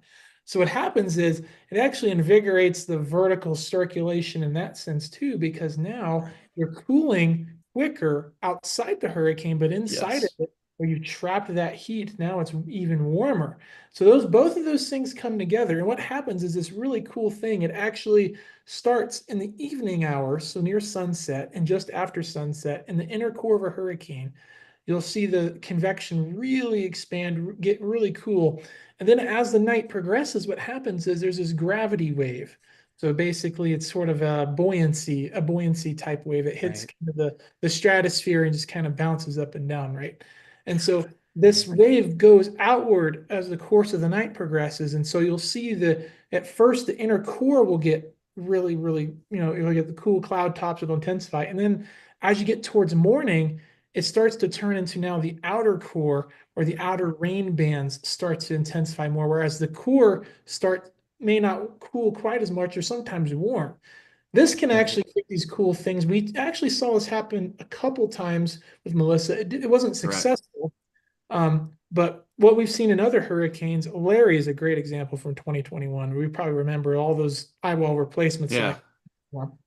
So what happens is it actually invigorates the vertical circulation in that sense too, because now you're cooling quicker outside the hurricane, but inside of Yes. it, where you trapped that heat, now it's even warmer. So both of those things come together. And what happens is this really cool thing. It actually starts in the evening hours, so near sunset and just after sunset, in the inner core of a hurricane. You'll see the convection really expand, get really cool. And then as the night progresses, what happens is there's this gravity wave. So basically, it's sort of a buoyancy type wave. It hits Right. kind of the stratosphere and just kind of bounces up and down, right? And so this Right. wave goes outward as the course of the night progresses. And so you'll see at first the inner core will get really, really, you'll get the cool cloud tops will intensify. And then as you get towards morning, it starts to turn into now the outer core, or the outer rain bands start to intensify more, whereas the core may not cool quite as much or sometimes warm. This can Right. actually create these cool things. We actually saw this happen a couple times with Melissa. It wasn't Correct. successful, but what we've seen in other hurricanes, Larry is a great example from 2021. We probably remember all those eyewall replacements in Yeah. that form.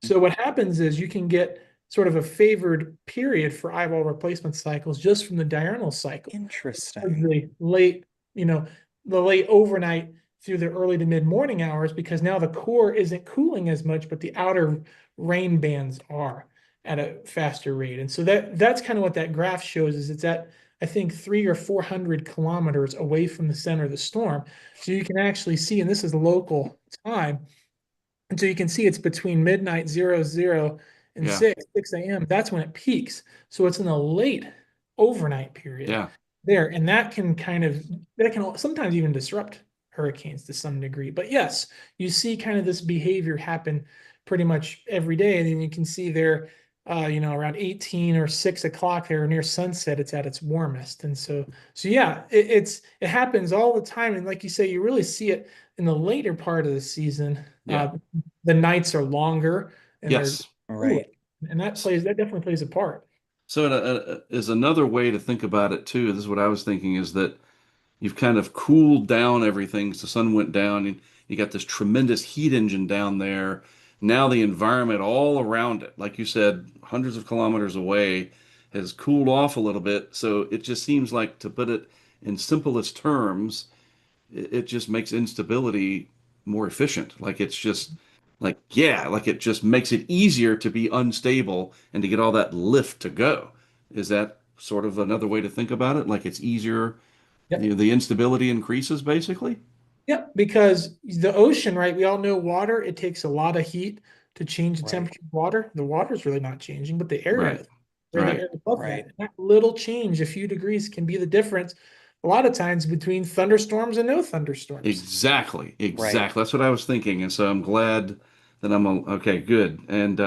So what happens is you can get sort of a favored period for eyewall replacement cycles just from the diurnal cycle. Interesting. The late, you know, the late overnight through the early to mid morning hours because now the core isn't cooling as much, but the outer rain bands are at a faster rate. And so that's kind of what that graph shows is it's at, I think, 300 or 400 kilometers away from the center of the storm. So you can actually see, and this is local time. And so you can see it's between midnight 00 and Yeah. 6 a.m. That's when it peaks. So it's in the late overnight period Yeah. there. And that can sometimes even disrupt hurricanes to some degree. But yes, you see kind of this behavior happen pretty much every day. And then you can see there, around 18 or 6 o'clock there near sunset, it's at its warmest. And so yeah, it happens all the time. And like you say, you really see it in the later part of the season. Yeah. The nights are longer and they're Yes. cooler. Right. And that definitely plays a part. So is another way to think about it too. This is what I was thinking is that you've kind of cooled down everything. So the sun went down and you got this tremendous heat engine down there. Now the environment all around it, like you said, hundreds of kilometers away, has cooled off a little bit. So it just seems like, to put it in simplest terms, it just makes instability more efficient. Like it's just like, yeah, like it just makes it easier to be unstable and to get all that lift to go. Is that sort of another way to think about it? Like it's easier, Yep. the instability increases basically? Yep, because the ocean, right? We all know water, it takes a lot of heat to change the Right. temperature of water. The water's really not changing, but the air Right. is, or the Right. air above that. Right. And that little change, a few degrees, can be the difference a lot of times between thunderstorms and no thunderstorms. Exactly. Right. Exactly. That's what I was thinking. And so I'm glad that okay, good. And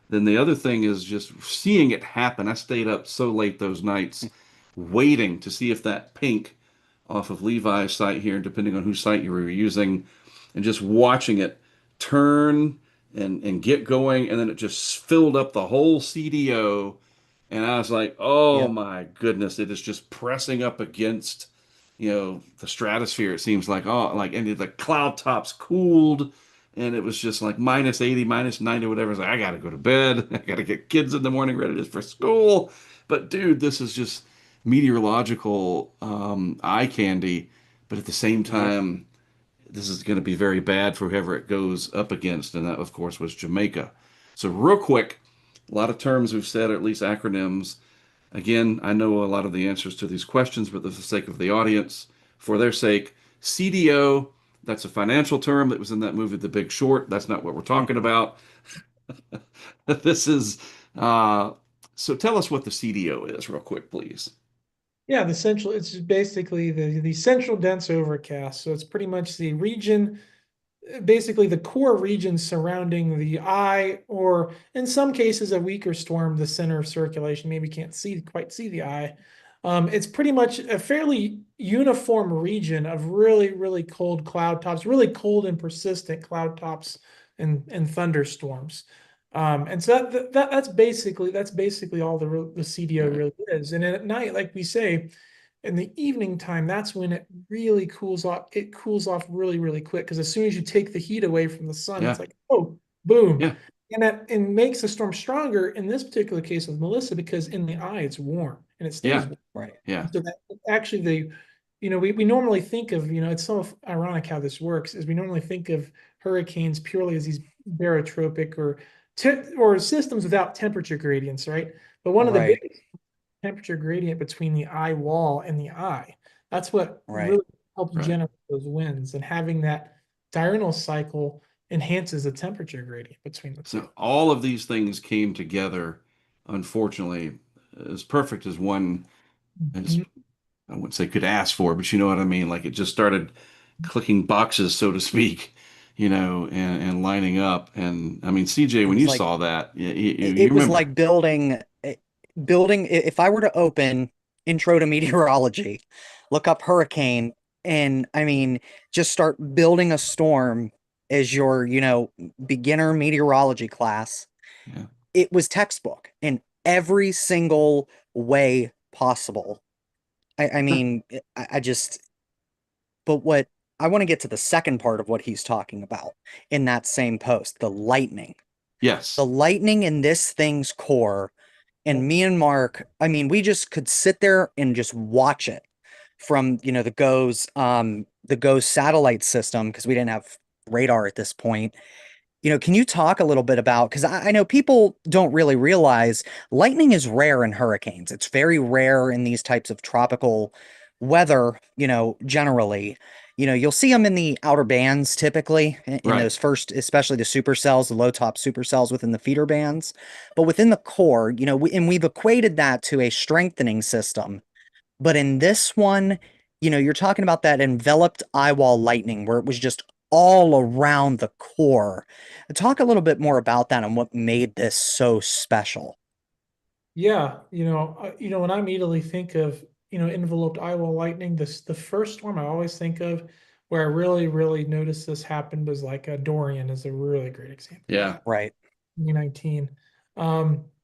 then the other thing is just seeing it happen. I stayed up so late those nights waiting to see if that pink off of Levi's site here, depending on whose site you were using, and just watching it turn and get going, and then it just filled up the whole CDO, and I was like, oh Yep. my goodness, it is just pressing up against, the stratosphere. It seems like, oh, like, and the cloud tops cooled, and it was just like minus 80, minus 90, whatever. It's like, I gotta go to bed. I gotta get kids in the morning ready for school. But dude, this is just meteorological eye candy. But at the same Yep. time, this is going to be very bad for whoever it goes up against. And that, of course, was Jamaica. So, real quick, a lot of terms we've said, or at least acronyms. Again, I know a lot of the answers to these questions, but for the sake of the audience, for their sake, CDO, that's a financial term that was in that movie, The Big Short. That's not what we're talking about. This is, uh, so tell us what the CDO is, real quick, please. Yeah, it's basically the central dense overcast. So it's pretty much the region, basically the core region surrounding the eye, or in some cases, a weaker storm, the center of circulation, maybe can't quite see the eye. It's pretty much a fairly uniform region of really, really cold cloud tops, really cold and persistent cloud tops and thunderstorms. And so that's basically all the CDO Right. really is. And then at night, like we say, in the evening time, that's when it really cools off. It cools off really, really quick because as soon as you take the heat away from the sun, it's Yeah. like, oh, boom. Yeah. And makes the storm stronger in this particular case with Melissa because in the eye it's warm and it stays Yeah. warm. Right. Yeah. So that actually we normally think of, it's so ironic how this works, is we normally think of hurricanes purely as these barotropic or systems without temperature gradients, right? But one of the Right. biggest temperature gradient between the eye wall and the eye. That's what Right. really helps Right. generate those winds. And having that diurnal cycle enhances the temperature gradient between the two. So all of these things came together, unfortunately, as perfect as one, as Mhm. I wouldn't say could ask for, but you know what I mean? Like it just started clicking boxes, so to speak, and lining up. And I mean, CJ, It when was you like saw that, you it was remember. like building. If I were to open Intro to Meteorology, look up hurricane, and I mean, just start building a storm as your, beginner meteorology class, Yeah. it was textbook in every single way possible. I mean, I just, but what I want to get to the second part of what he's talking about in that same post, the lightning. The Yes. lightning in this thing's core, Yeah. and me and Mark, I mean, we just could sit there and just watch it from, the goes. the GOES satellite system, because we didn't have radar at this point. Can you talk a little bit about, because I know people don't really realize lightning is rare in hurricanes. It's very rare in these types of tropical weather, generally. You'll see them in the outer bands typically, in Right. those first, especially the supercells, the low top supercells within the feeder bands. But within the core, and we've equated that to a strengthening system. But in this one, you're talking about that enveloped eyewall lightning where it was just all around the core. Talk a little bit more about that and what made this so special. Yeah, when I immediately think of, enveloped Iowa lightning, the first storm I always think of where I really, really noticed this happen was like a Dorian is a really great example of Yeah. that. Right. 2019.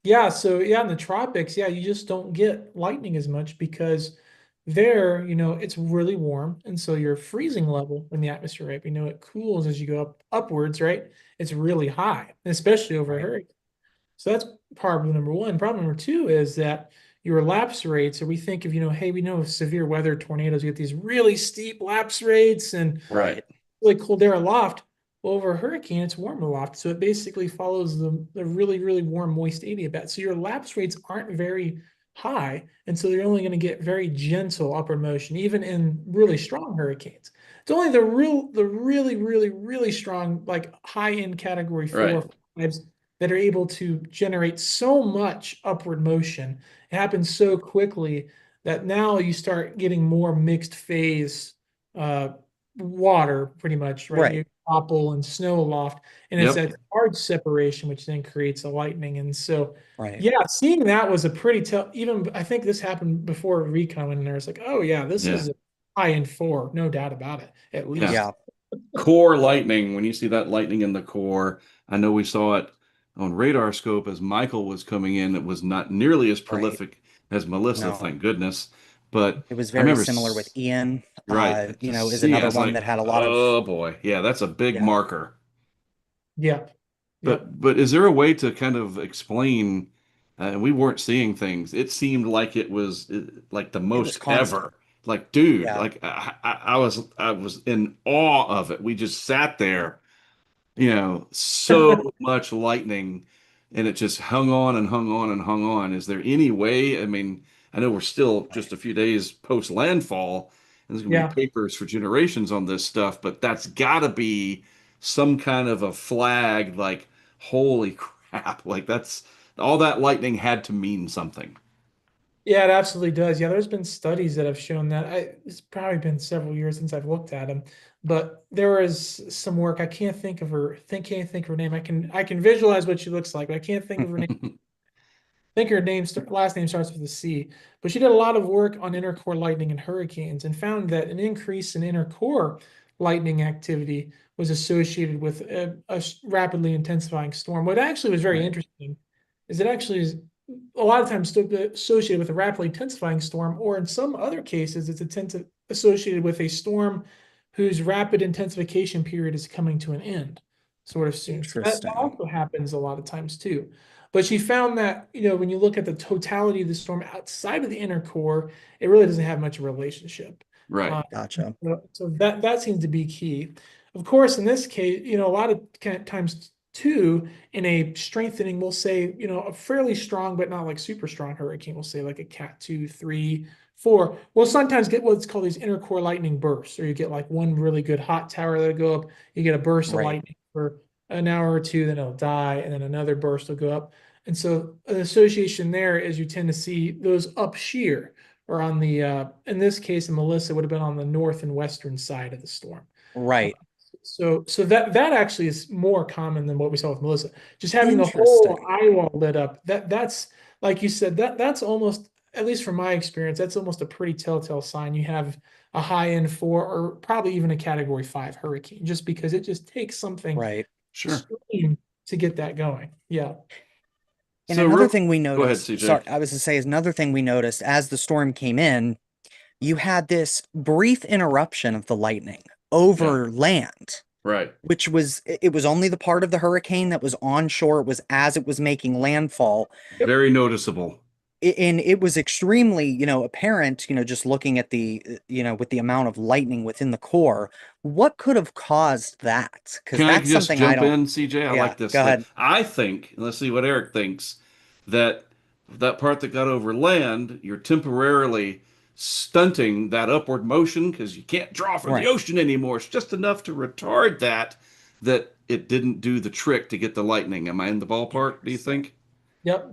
Yeah, so yeah, in the tropics, yeah, you just don't get lightning as much because there, it's really warm, and so your freezing level in the atmosphere, right? It cools as you go upwards, right? It's really high, especially over a Right. hurricane. So that's problem number one. Problem number two is that your lapse rates, or we think of, hey, we know severe weather tornadoes, you get these really steep lapse rates and Right. really cold air aloft. Well, over a hurricane, it's warm aloft. So it basically follows the really, really warm, moist adiabat. So your lapse rates aren't very high. And so you're only going to get very gentle upward motion, even in really strong hurricanes. It's only the really, really, really strong, like high end category Right. 4 or 5s that are able to generate so much upward motion. It happens so quickly that now you start getting more mixed phase uh, water, pretty much, right? Right. You topple and snow aloft, and it's Yep. that large separation which then creates a lightning. And so, Right. yeah, seeing that was a pretty tough. Even I think this happened before recon, and there's like, oh yeah, this Yeah. is a high end 4, no doubt about it, at Yeah. least. Yeah. Core lightning, when you see that lightning in the core, I know we saw it on radar scope as Michael was coming in. It was not nearly as Right. prolific as Melissa, No, thank goodness. But it was I very remember, similar with Ian, right, to is see, I another was one like, that had a lot of, oh boy, yeah, that's a big yeah. marker. Yep, yep. But is there a way to kind of explain? We weren't seeing things. It seemed like it was like the It was most constant. ever. Like, dude, Yeah. like I was in awe of it. We just sat there, so much lightning, and it just hung on and hung on and hung on. Is there any way? I mean, I know we're still just a few days post landfall, and there's gonna be Yeah. papers for generations on this stuff, but that's gotta be some kind of a flag, like, holy crap, like that's all that lightning had to mean something. Yeah, it absolutely does. Yeah, there's been studies that have shown that. It's probably been several years since I've looked at them, but there is some work. I can't think of her. Can't think of her name. I can visualize what she looks like, but I can't think of her name. I think her last name starts with a C. But she did a lot of work on inner core lightning and hurricanes, and found that an increase in inner core lightning activity was associated with a rapidly intensifying storm. What actually was very Right. interesting is it actually is a lot of times associated with a rapidly intensifying storm, or in some other cases, it's associated with a storm whose rapid intensification period is coming to an end sort of soon. So that Interesting. also happens a lot of times too. But she found that, when you look at the totality of the storm outside of the inner core, it really doesn't have much of a relationship. Right. Uh, Gotcha. so that seems to be key. Of course, in this case, a lot of times too, in a strengthening, we'll say, a fairly strong, but not like super strong hurricane, we'll say like a Cat 2, 3, 4. We'll sometimes get what's called these inner core lightning bursts, or you get like one really good hot tower that'll go up, you get a burst of Right. lightning for an hour or two, then it'll die, and then another burst will go up. And so an association there is you tend to see those up shear, or on the in this case in Melissa would have been on the north and western side of the storm. Uh, Right. so that actually is more common than what we saw with Melissa. Just having the whole Interesting. eyewall lit up. That's like you said, that's almost, at least from my experience, that's almost a pretty telltale sign you have a high end 4 or probably even a category 5 hurricane, just because it just takes something Right. Sure. extreme to get that going. Yeah. And So another real, thing we go ahead, noticed, CJ. sorry, I was to say, is another thing we noticed as the storm came in, you had this brief interruption of the lightning Yeah. over land, Right. which was, it was only the part of the hurricane that was onshore. It was as it was making landfall. Yep. Very noticeable. And it was extremely, apparent, just looking at with the amount of lightning within the core, what could have caused that? Because Can I that's just something I jump don't, in, CJ? I yeah, like this. go Like, ahead. I think, let's see what Eric thinks, that that part that got over land, you're temporarily stunting that upward motion because you can't draw from the Right. ocean anymore. It's just enough to retard that it didn't do the trick to get the lightning. Am I in the ballpark, do you Interesting. think? Yep,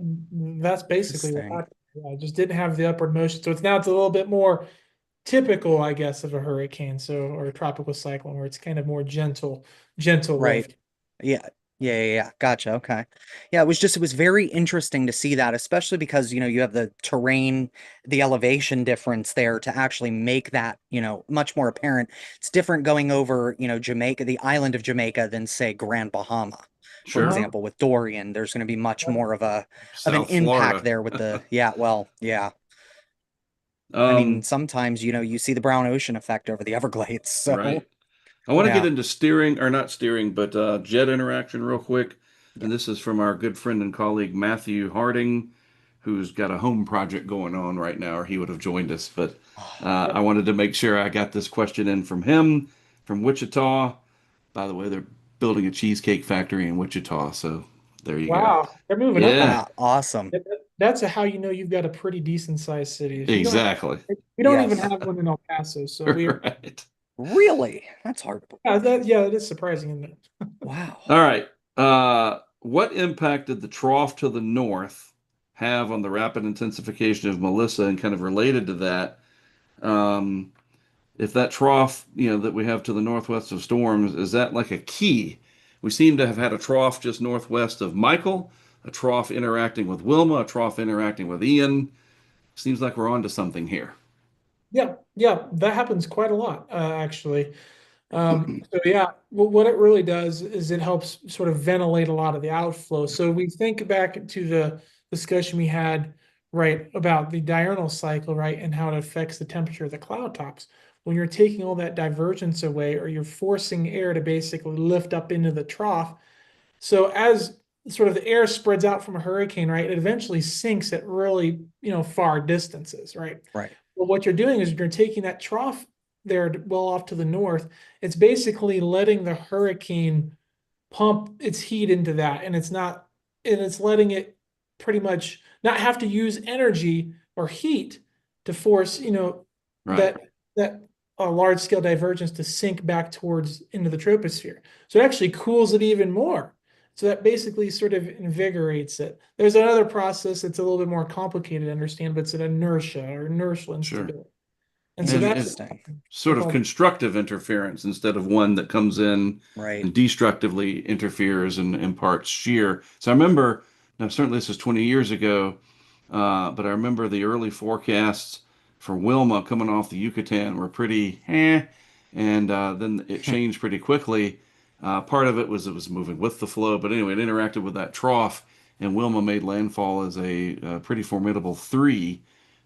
that's basically what Interesting. happened. Yeah, I just didn't have the upward motion, so it's a little bit more typical, I guess, of a hurricane, or a tropical cyclone, where it's kind of more gentle Right. lift. Yeah. Yeah. Gotcha. Okay. Yeah, it was very interesting to see that, especially because, you have the terrain, the elevation difference there to actually make that, much more apparent. It's different going over, Jamaica, the island of Jamaica than say Grand Bahama, for Sure. Uh-huh. example, with Dorian. There's going to be much more of an South impact Florida. there with yeah, well, yeah. I mean, Um, sometimes, you see the brown ocean effect over the Everglades. So, right. I want to get yeah. into steering, or not steering, but jet interaction real quick. Yeah. And this is from our good friend and colleague Matthew Harding, who's got a home project going on right now, or he would have joined us. But I Yep. wanted to make sure I got this question in from him, from Wichita. By the way, they're building a cheesecake factory in Wichita, so there you go. Wow, they're moving up in. Yeah, Awesome. That's how you know you've got a pretty decent sized city. If you don't have, exactly. we don't even Yes. have one in El Paso, so we're Right. Really? That's hard to yeah, believe. it is surprising, isn't it? Wow. All right. What impact did the trough to the north have on the rapid intensification of Melissa? And kind of related to that, um, if that trough, that we have to the northwest of storms, is that like a key? We seem to have had a trough just northwest of Michael, a trough interacting with Wilma, a trough interacting with Ian. Seems like we're onto something here. Yeah, yeah, that happens quite a lot, actually. So yeah, what it really does is it helps sort of ventilate a lot of the outflow. So we think back to the discussion we had, right, about the diurnal cycle, right, and how it affects the temperature of the cloud tops. When you're taking all that divergence away, or you're forcing air to basically lift up into the trough, so as sort of the air spreads out from a hurricane, right, it eventually sinks at really, far distances, right? Right. Well, what you're doing is you're taking that trough there well off to the north. It's basically letting the hurricane pump its heat into that, and it's letting it pretty much not have to use energy or heat to force, Right. that large scale divergence to sink back towards into the troposphere. So it actually cools it even more. So that basically sort of invigorates it. There's another process that's a little bit more complicated to understand, but it's an inertia or inertial Sure. instability. And so that's And Interesting. sort of all. constructive interference instead of one that comes in Right. and destructively interferes and imparts shear. So I remember, now certainly this was 20 years ago, but I remember the early forecasts for Wilma coming off the Yucatan were pretty and then it changed pretty quickly. Part of it was moving with the flow, but anyway, it interacted with that trough, and Wilma made landfall as a pretty formidable three,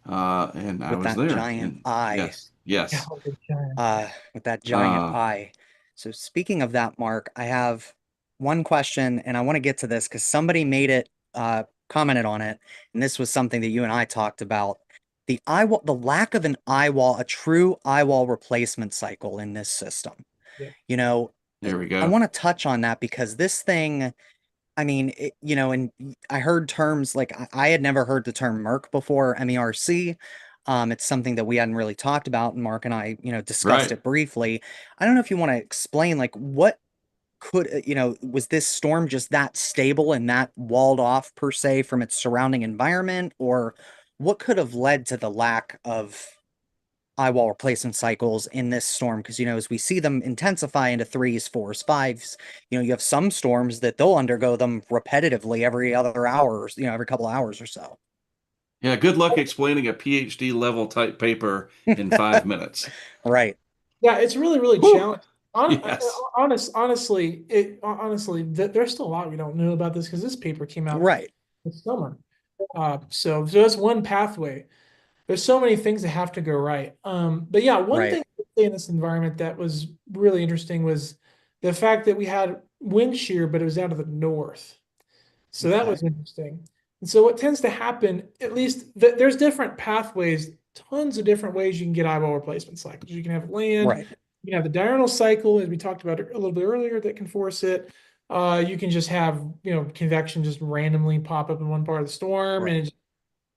and I With was that there. giant And eye. yes, yes. Oh, the giant. With that giant Uh, eye. So speaking of that, Mark, I have one question and I want to get to this because somebody made it commented on it, and this was something that you and I talked about. The eyewall, the lack of an eyewall, a true eyewall replacement cycle in this system. Yeah. You know, there we I go. want to touch on that because this thing, I mean, and I heard terms like I had never heard the term MERC before, MERC. It's something that we hadn't really talked about, and Mark and I, discussed Right. it briefly. I don't know if you want to explain, like, what could, was this storm just that stable and that walled off per se from its surrounding environment, or what could have led to the lack of eyewall replacement cycles in this storm? Because as we see them intensify into threes, fours, fives, you have some storms that they'll undergo them repetitively every other hours, every couple hours or so. Yeah, good luck explaining a PhD level type paper in 5 minutes. Right. Yeah, it's really, really Whew. challenging. On, Yes. honestly, there's still a lot we don't know about this because this paper came out Right. this summer. So that's one pathway. There's so many things that have to go right. But yeah, one Right. thing I would say in this environment that was really interesting was the fact that we had wind shear, but it was out of the north. So that Okay. was interesting. And so what tends to happen, at least there's different pathways, tons of different ways you can get eyeball replacement cycles. You can have land, Right. you can have the diurnal cycle, as we talked about a little bit earlier, that can force it. You can just have, convection just randomly pop up in one part of the storm Right. and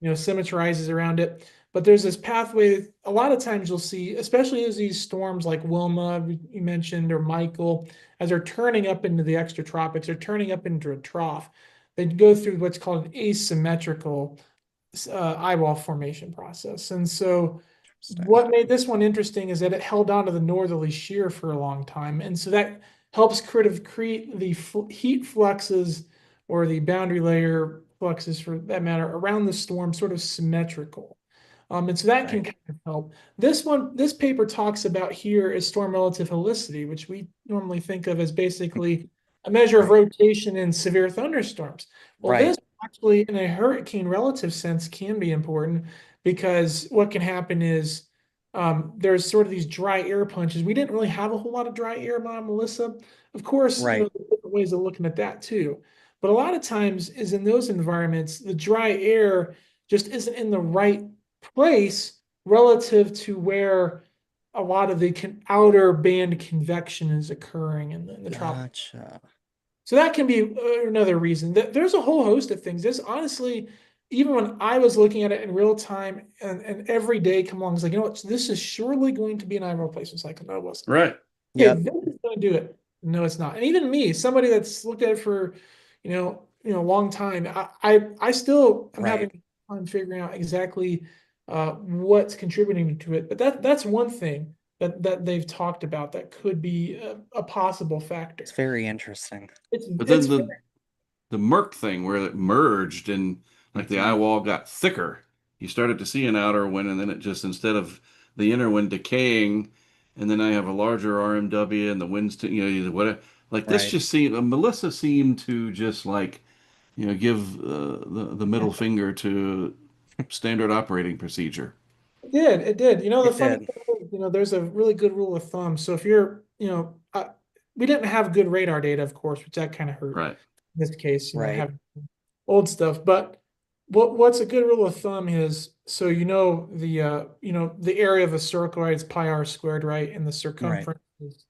it symmetrizes around it. But there's this pathway. A lot of times you'll see, especially as these storms like Wilma you mentioned or Michael, as they're turning up into the extratropics, they're turning up into a trough. They go through what's called an asymmetrical eyewall formation process. And so Interesting. what made this one interesting is that it held on to the northerly shear for a long time. And so that helps create the heat fluxes or the boundary layer fluxes for that matter around the storm sort of symmetrical. And so that can Right. kind of help. This paper talks about here is storm relative helicity, which we normally think of as basically a measure of Right. rotation in severe thunderstorms. Well, Right. this actually, in a hurricane relative sense, can be important because what can happen is there's sort of these dry air punches. We didn't really have a whole lot of dry air, Mom, Melissa. Of course, Right. there's different ways of looking at that too. But a lot of times is in those environments, the dry air just isn't in the right place relative to where a lot of the outer band convection is occurring in the tropical. Gotcha. So that can be another reason. There's a whole host of things. This honestly, even when I was looking at it in real time and every day come along, it's like, what, this is surely going to be an eyebrow replacement cycle. No, it wasn't. Right. Okay, Yep. this is going to do it. No, it's not. And even me, somebody that's looked at it for, a long time, I still am Right. having fun figuring out exactly what's contributing to it. But that's one thing that they've talked about that could be a possible It's factor. very interesting. But then It's the Merck thing where it merged and like the eye Mhm. wall got thicker. You started to see an outer wind, and then it just instead of the inner wind decaying, and then I have a larger RMW and the winds to whatever. Like this Right. just seemed Melissa seemed to just like give the middle finger to standard operating procedure. It did. The It funny did. thing is, there's a really good rule of thumb. So if you're, we didn't have good radar data, of course, which that kind of hurt Right. in this case, Right. have old stuff. But what's a good rule of thumb is so the area of a circle, right? It's pi r squared, right? And the Right. circumference is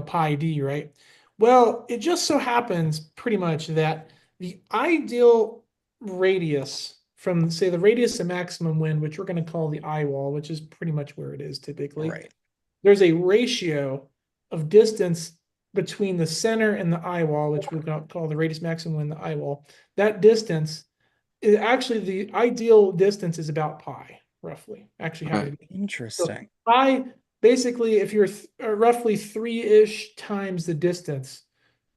pi d, right? Well, it just so happens pretty much that the ideal radius from say the radius of maximum wind, which we're going to call the eye wall, which is pretty much where it is typically, Right. there's a ratio of distance between the center and the eye wall, which we're going to call the radius maximum wind, the eye wall. That distance is actually the ideal distance is about pi, roughly. Actually, happen Right. to be. So Interesting. pi, basically, if you're roughly three-ish times the distance,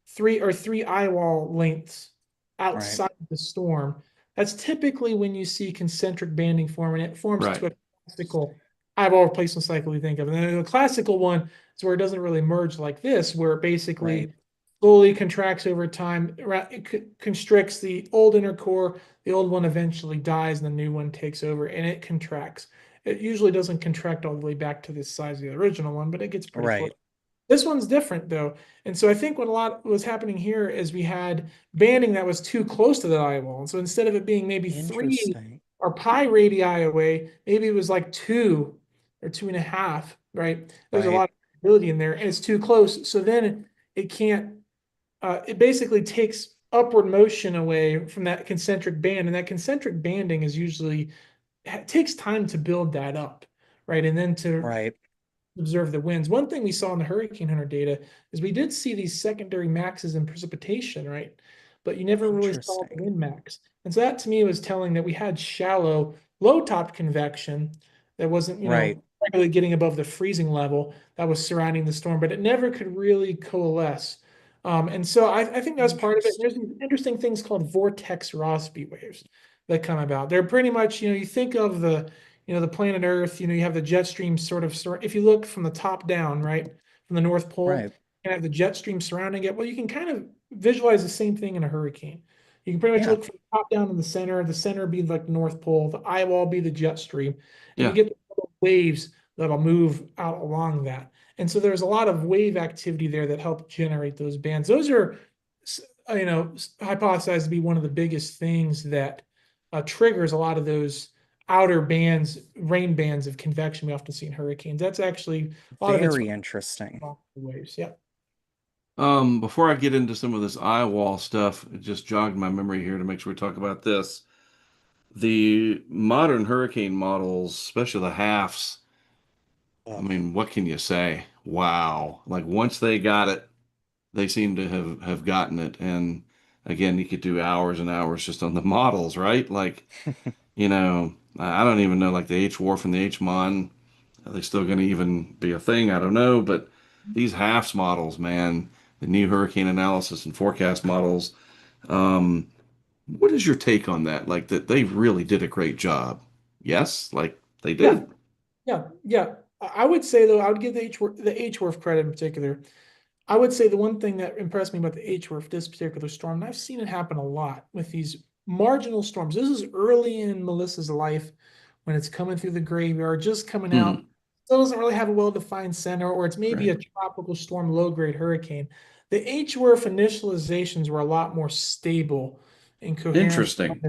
three eye wall lengths Right. outside the storm, that's typically when you see concentric banding form, and it forms Right. into a classical eyeball replacement cycle we think of. And then the classical one is where it doesn't really merge like this, where it Right. basically slowly contracts over time. It constricts the old inner core. The old one eventually dies, and the new one takes over, and it contracts. It usually doesn't contract all the way back to the size of the original one, but it gets pretty close. Right. This one's different though. And so I think what a lot was happening here is we had banding that was too close to the eye wall. And so instead of it being maybe three Interesting. or pi radii away, maybe it was like 2 or 2.5, right? There's a Right. lot of ability in there and it's too close. So then it can't, it basically takes upward motion away from that concentric band. And that concentric banding is usually, it takes time to build that up, right? And then to Right. observe the winds. One thing we saw in the Hurricane Hunter data is we did see these secondary maxes in precipitation, right? But you never really saw the Interesting. wind max. And so that to me was telling that we had shallow, low-topped convection that wasn't, Right. regularly getting above the freezing level that was surrounding the storm, but it never could really coalesce. And so I think that's part of it. There's Interesting. these interesting things called vortex Rossby waves that come about. They're pretty much, you think of the planet Earth, you have the jet stream if you look from the top down, right, from the North Pole, Right. and have the jet stream surrounding it. Well, you can kind of visualize the same thing in a hurricane. You can pretty much Yeah. look from the top down in the center be like the North Pole, the eye wall be the jet stream, and you Yeah. get the little waves that'll move out along that. And so there's a lot of wave activity there that help generate those bands. Those are, hypothesized to be one of the biggest things that triggers a lot of those outer bands, rain bands of convection we often see in hurricanes. That's actually a lot of it's Very interesting. waves. Yeah. Before I get into some of this Eyewall stuff, it just jogged my memory here to make sure we talk about this. The modern hurricane models, especially the halves, I Oh, mean, what can you say? Wow. Like once they got it, they seem to have gotten it. And again, you could do hours and hours just on the models, right? Like, I don't even know like the H Wharf and the H Mon. Are they still going to even be a thing? I don't know. But these halves models, man, the new hurricane analysis and forecast models, um, what is your take on that? Like that they really did a great job. Yes, like they Yeah. did. Yeah. I would say though, I would give the H Wharf credit in particular. I would say the one thing that impressed me about the H-Wharf, this particular storm, and I've seen it happen a lot with these marginal storms. This is early in Melissa's life when it's coming through the graveyard, just coming out. Hmm. Still doesn't really have a well-defined center, or it's maybe Right. a tropical storm, low-grade hurricane. The H-Wharf initializations were a lot more stable and coherent. Interesting.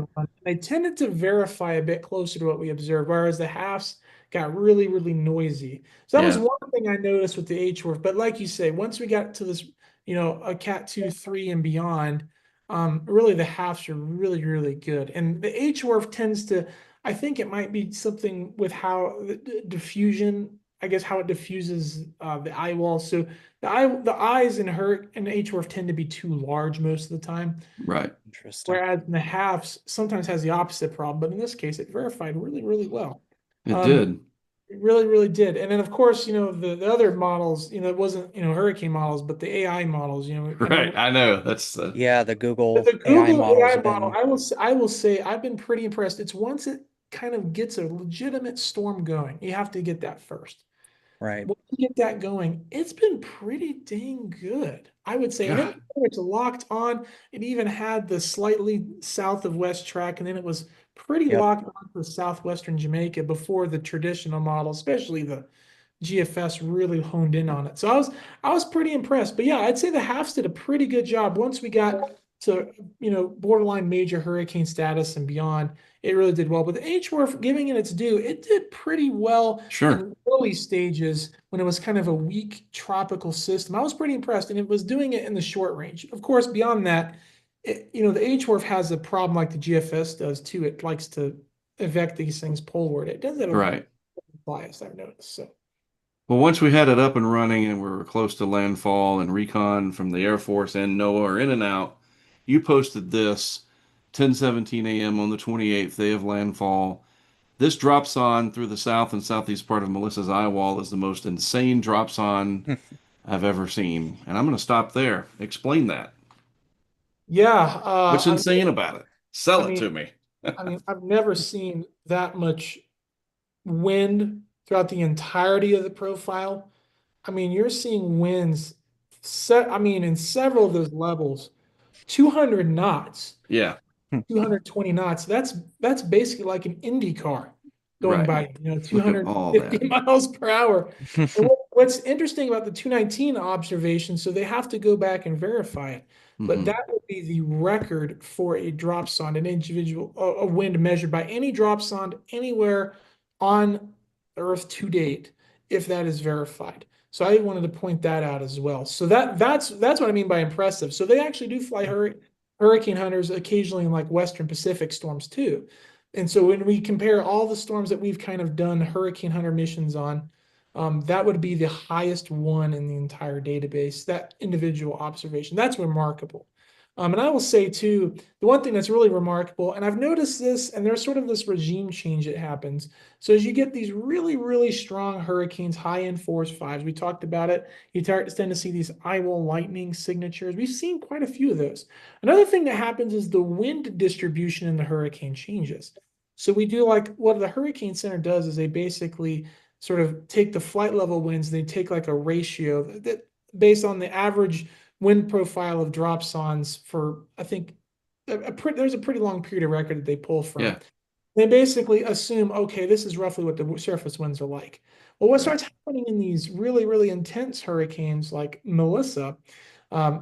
They tended to verify a bit closer to what we observed, whereas the halves got really, really noisy. So that was Yeah. one thing I noticed with the H-Wharf. But like you say, once we got to this, a Cat 2, 3 and beyond, really the halves are really, really good. And the H-Wharf tends to, I think it might be something with how the diffusion, I guess how it diffuses the eye wall. So the eyes in her and the H-Wharf tend to be too large most of the time. Right. interesting. Whereas in the halves sometimes has the opposite problem, but in this case it verified really, really well. It Um, did. it really, really did. And then of course, the other models, it wasn't, hurricane models, but the AI models, I Right. know I know. That's Yeah, the Google the AI Google models AI have model, been I will say I've been pretty impressed. It's once it kind of gets a legitimate storm going, you have to get that first. right. Once you get that going, it's been pretty dang good, I would say. And God. then it's locked on. It even had the slightly south of west track, and then it was pretty Yep. locked on to southwestern Jamaica before the traditional model, especially the GFS really honed in on it. So I was pretty impressed. But yeah, I'd say the halves did a pretty good job. Once we got to borderline major hurricane status and beyond, it really did well. But the H-Wharf, giving it its due, it did pretty well Sure. in early stages when it was kind of a weak tropical system. I was pretty impressed, and it was doing it in the short range. Of course, beyond that, the H-Wharf has a problem like the GFS does too. It likes to evict these things poleward. It does have a Right. bias, I've noticed. So. Well, once we had it up and running and we were close to landfall and recon from the Air Force and NOAA are in and out, you posted this 10:17 a.m. on the 28th day of landfall. This drops on through the south and southeast part of Melissa's Eyewall is the most insane drops on I've ever seen. And I'm going to stop there. Explain that. Yeah, What's insane about it? I Sell it mean, to me. I've never seen that much wind throughout the entirety of the profile. I mean, you're seeing winds in several of those levels, 200 knots, Yeah, 220 knots. That's basically like an Indy car going right. by, Look at all 250 that. miles per hour. And what's interesting about the 219 observation, so they have to go back and verify it, but Hmm. that would be the record for a drop zone, an individual, a wind measured by any drop zone anywhere on Earth to date, if that is verified. So I wanted to point that out as well. So that's what I mean by impressive. So they actually do fly hurricane hunters occasionally in like Western Pacific storms too. And so when we compare all the storms that we've kind of done hurricane hunter missions on, that would be the highest one in the entire database, that individual observation. That's remarkable. And I will say too, the one thing that's really remarkable, and I've noticed this, and there's sort of this regime change that happens. So as you get these really, really strong hurricanes, high end force fives, we talked about it, you tend to see these Eyewall lightning signatures. We've seen quite a few of those. Another thing that happens is the wind distribution in the hurricane changes. So we do like what the Hurricane Center does is they basically sort of take the flight level winds, they take like a ratio that based on the average wind profile of dropsons for I think there's a pretty long period of record that they pull from. Yeah, They basically assume, okay, this is roughly what the surface winds are like. Well, what right. starts happening in these really, really intense hurricanes like Melissa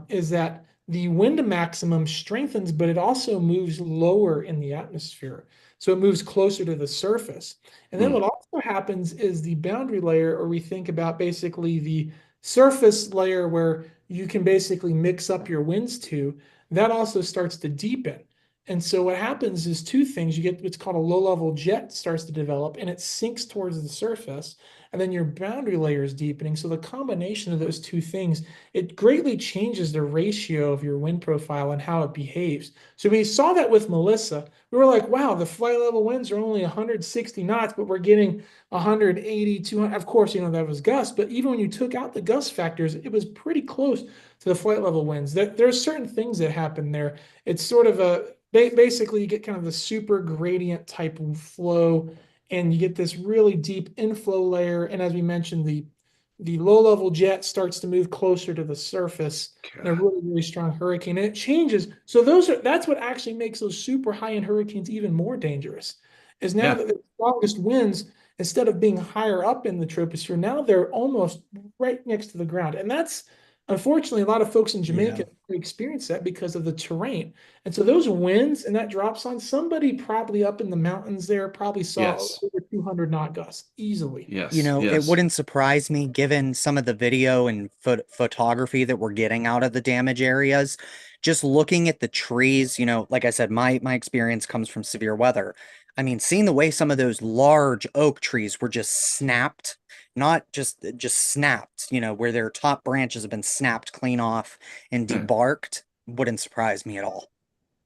is that the wind maximum strengthens, but it also moves lower in the atmosphere. So it moves closer to the surface. And then Hmm. what also happens is the boundary layer, or we think about basically the surface layer where you can basically mix up your winds to, that also starts to deepen. And so what happens is two things. You get what's called a low-level jet starts to develop and it sinks towards the surface. And then your boundary layer is deepening. So the combination of those two things, it greatly changes the ratio of your wind profile and how it behaves. So we saw that with Melissa. We were like, wow, the flight level winds are only 160 knots, but we're getting 180, 200. Of course, that was gust, but even when you took out the gust factors, it was pretty close to the flight level winds. There are certain things that happen there. It's sort of basically you get kind of the super gradient type of flow, and you get this really deep inflow layer. And as we mentioned, the low level jet starts to move closer to the surface in a God. really, really strong hurricane. And it changes. So that's what actually makes those super high end hurricanes even more dangerous. Is now Yeah. that the strongest winds, instead of being higher up in the troposphere, now they're almost right next to the ground. And that's unfortunately a lot of folks in Yeah. Jamaica experience that because of the terrain. And so those winds and that drop zone, somebody probably up in the mountains there probably saw Yes. over 200 knot gusts easily. Yes. It Yes. wouldn't surprise me given some of the video and photography that we're getting out of the damage areas. Just looking at the trees, like I said, my experience comes from severe weather. I mean, seeing the way some of those large oak trees were just snapped, not just snapped, where their top branches have been snapped clean off and Yeah. debarked, wouldn't surprise me at all.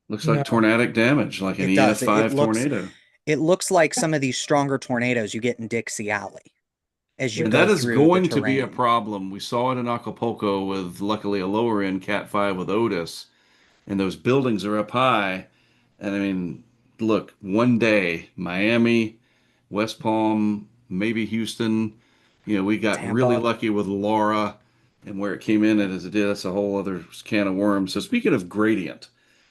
Looks like No. tornadic damage, like an It does. EF5 tornado. It looks like some of these stronger tornadoes you get in Dixie Alley as you And Yeah. go that is through the going to be a terrain. problem. We saw it in Acapulco with luckily a lower end Cat 5 with Otis, and those buildings are up high. And I mean, look, one day, Miami, West Palm, maybe Houston, we got really Tampa. lucky with Laura and where it came in and as it did, that's a whole other can of worms. So speaking of gradient,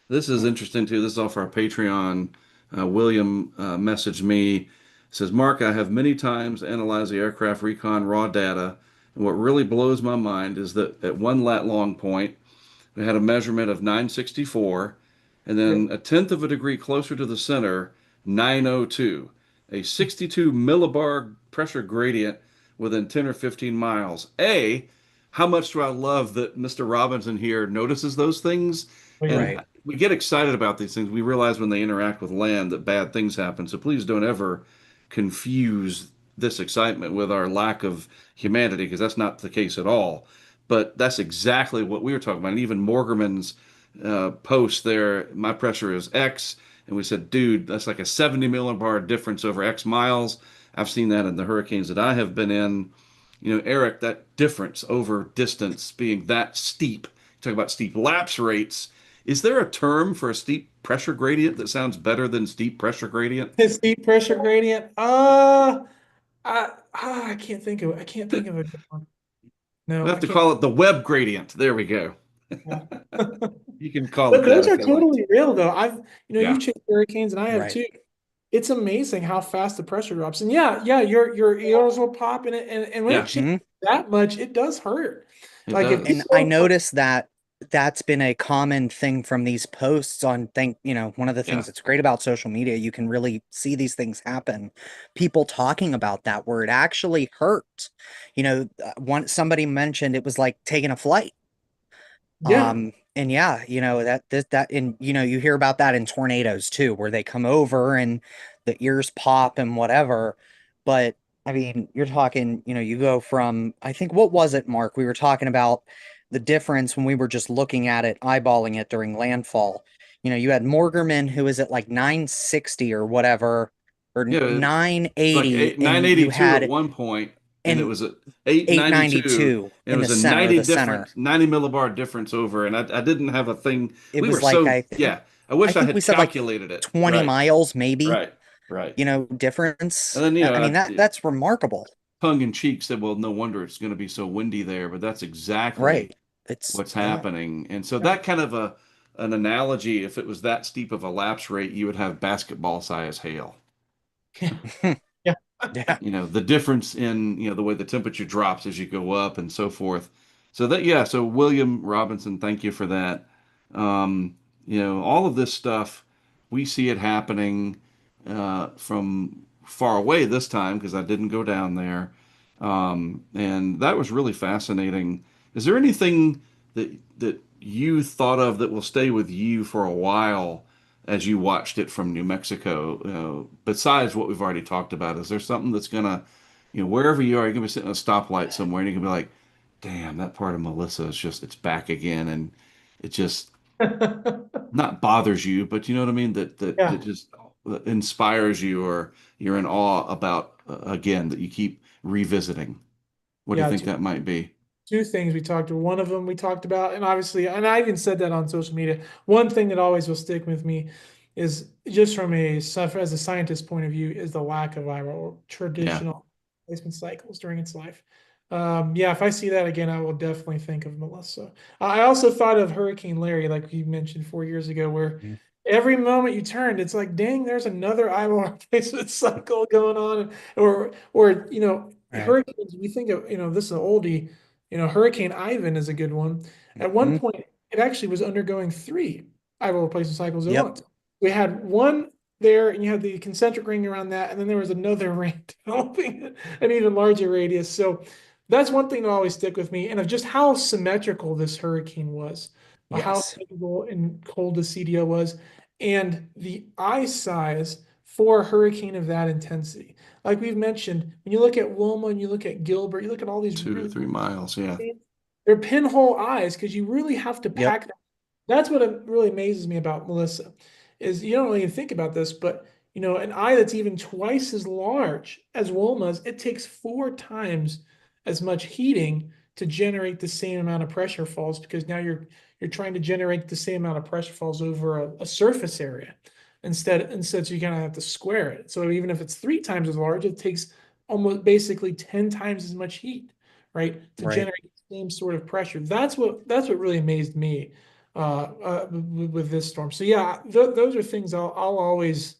this is interesting too. This is off our Patreon. William messaged me, says, Mark, I have many times analyzed the aircraft recon raw data, and what really blows my mind is that at one lat long point, we had a measurement of 964, and then Yep. a tenth of a degree closer to the center, 902, a 62 millibar pressure gradient within 10 or 15 miles. How much do I love that Mr. Robinson here notices those things? Oh, yeah. And Right. we get excited about these things. We realize when they interact with land that bad things happen. So please don't ever confuse this excitement with our lack of humanity, because that's not the case at all. But that's exactly what we were talking about. And even Morgerman's post there, my pressure is X. And we said, dude, that's like a 70 millibar difference over X miles. I've seen that in the hurricanes that I have been in. Eric, that difference over distance being that steep, talk about steep lapse rates. Is there a term for a steep pressure gradient that sounds better than steep pressure gradient? His deep pressure gradient. I can't think of a good one. We No, have I to can't. call it the Webb gradient. There we go. Yeah. You can call it But that those are if you like. totally real though. Yeah. You've chased hurricanes and I have Right. too. It's amazing how fast the pressure drops. And yeah, your ears will pop in it. And when it Yeah, changes Hmm. that much, it does hurt. it Like if does. And I people, noticed that that's been a common thing from these posts on one of the things Yeah. that's great about social media, you can really see these things happen. People talking about that where it actually hurt. Somebody mentioned it was like taking a flight. yeah, And yeah, that and you hear about that in tornadoes too, where they come over and the ears pop and whatever. But I mean, you're talking, you go from, I think, what was it, Mark? We were talking about the difference when we were just looking at it, eyeballing it during landfall. You had Morgerman who was at like 960 or whatever, or Yeah, it was like 980, and you 982 at had one point, and it and was at 892, 892 and it in the was a center of 90 the center. difference, 90 millibar difference over, and I didn't have a thing. It We were was like so, yeah, I I wish I think we had said like calculated it. 20 Right, miles maybe, right, right. difference. And then, I mean that's remarkable. tongue in cheek said, well, no wonder it's going to be so windy there, but that's exactly Right. It's what's yeah. happening. And so yeah, that kind of an analogy, if it was that steep of a lapse rate, you would have basketball size hail. yeah. Yeah. The difference in, the way the temperature drops as you go up and so forth. So that, yeah, so William Robinson, thank you for that. Um, all of this stuff, we see it happening from far away this time because I didn't go down there. And that was really fascinating. Is there anything that you thought of that will stay with you for a while as you watched it from New Mexico, besides what we've already talked about? Is there something that's gonna, wherever you are, you're gonna be sitting at a stoplight somewhere and you can be like, damn, that part of Melissa is just, it's back again. And it just not bothers you, but you know what I mean? That Yeah, just inspires you, or you're in awe about, again, that you keep revisiting. What do you yeah. think that might be? Two things we talked about. One of them we talked about, and obviously, and I even said that on social media. One thing that always will stick with me is just from as a scientist point of view, is the lack of our Yeah. traditional replacement cycles during its life. Yeah, if I see that again, I will definitely think of Melissa. I also thought of Hurricane Larry, like you mentioned 4 years ago, where Mhm. every moment you turned, it's like, dang, there's another Eyewall replacement cycle going on, or Right. hurricanes. We think of this is an oldie. Hurricane Ivan is a good one. At one Mhm. point, it actually was undergoing three Eyewall replacement cycles at Yep. once. We had one there, and you had the concentric ring around that, and then there was another ring developing an even larger radius. So that's one thing that always stick with me, and of just how symmetrical this hurricane was, how Yes. stable and cold the CDO was, and the eye size for a hurricane of that intensity. Like we've mentioned, when you look at Wilma and you look at Gilbert, you look at all these 2 to 3 miles. Yeah. they're pinhole eyes because you really have to Yep. pack. That's what really amazes me about Melissa, is you don't really think about this, but an eye that's even twice as large as Wilma's, it takes 4 times as much heating to generate the same amount of pressure falls because now you're trying to generate the same amount of pressure falls over a surface area instead so you kind of have to square it. So even if it's 3 times as large, it takes almost basically 10 times as much heat, right, to Right. generate the same sort of pressure. That's what really amazed me with this storm. So yeah, those are things I'll always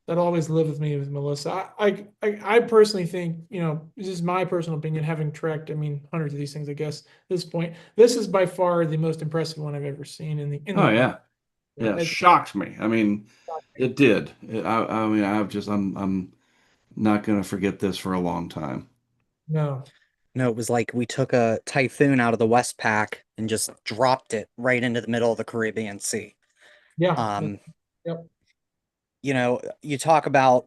that always live with me with Melissa. I personally think, this is my personal opinion, having trekked, I mean, hundreds of these things, I guess, at this point, this is by far the most impressive one I've ever seen in Oh the yeah. Yeah. as Shocked me. I mean, it did. I mean, I'm not gonna forget this for a long time. no, No, it was like we took a typhoon out of the West Pac and just dropped it right into the middle of the Caribbean Sea. yeah, Um, yep, you talk about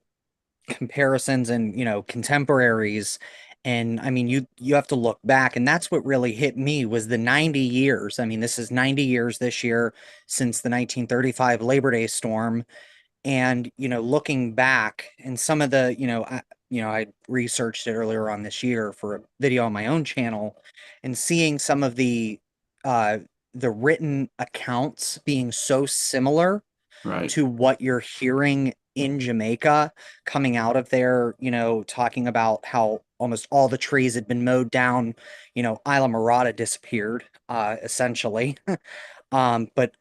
comparisons and, contemporaries, and I mean, you have to look back, and that's what really hit me was the 90 years. I mean, this is 90 years this year since the 1935 Labor Day storm. And, looking back and some of the, I researched it earlier on this year for a video on my own channel and seeing some of uh, the written accounts being so similar Right. to what you're hearing in Jamaica coming out of there, talking about how almost all the trees had been mowed down, Isla Morada disappeared, essentially. But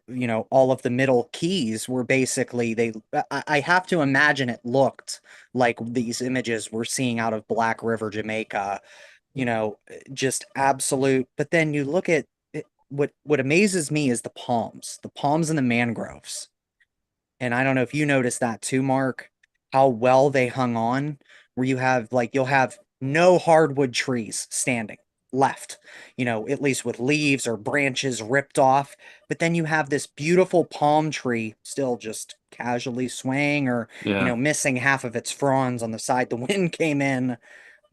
all of the middle keys were basically I have to imagine it looked like these images we're seeing out of Black River, Jamaica, just absolute. But then you look at it, what amazes me is the palms and the mangroves. And I don't know if you noticed that too, Mark, how well they hung on, where you'll have no hardwood trees standing left, at least with leaves or branches ripped off. But then you have this beautiful palm tree still just casually swaying or, Yeah. missing half of its fronds on the side the wind came in.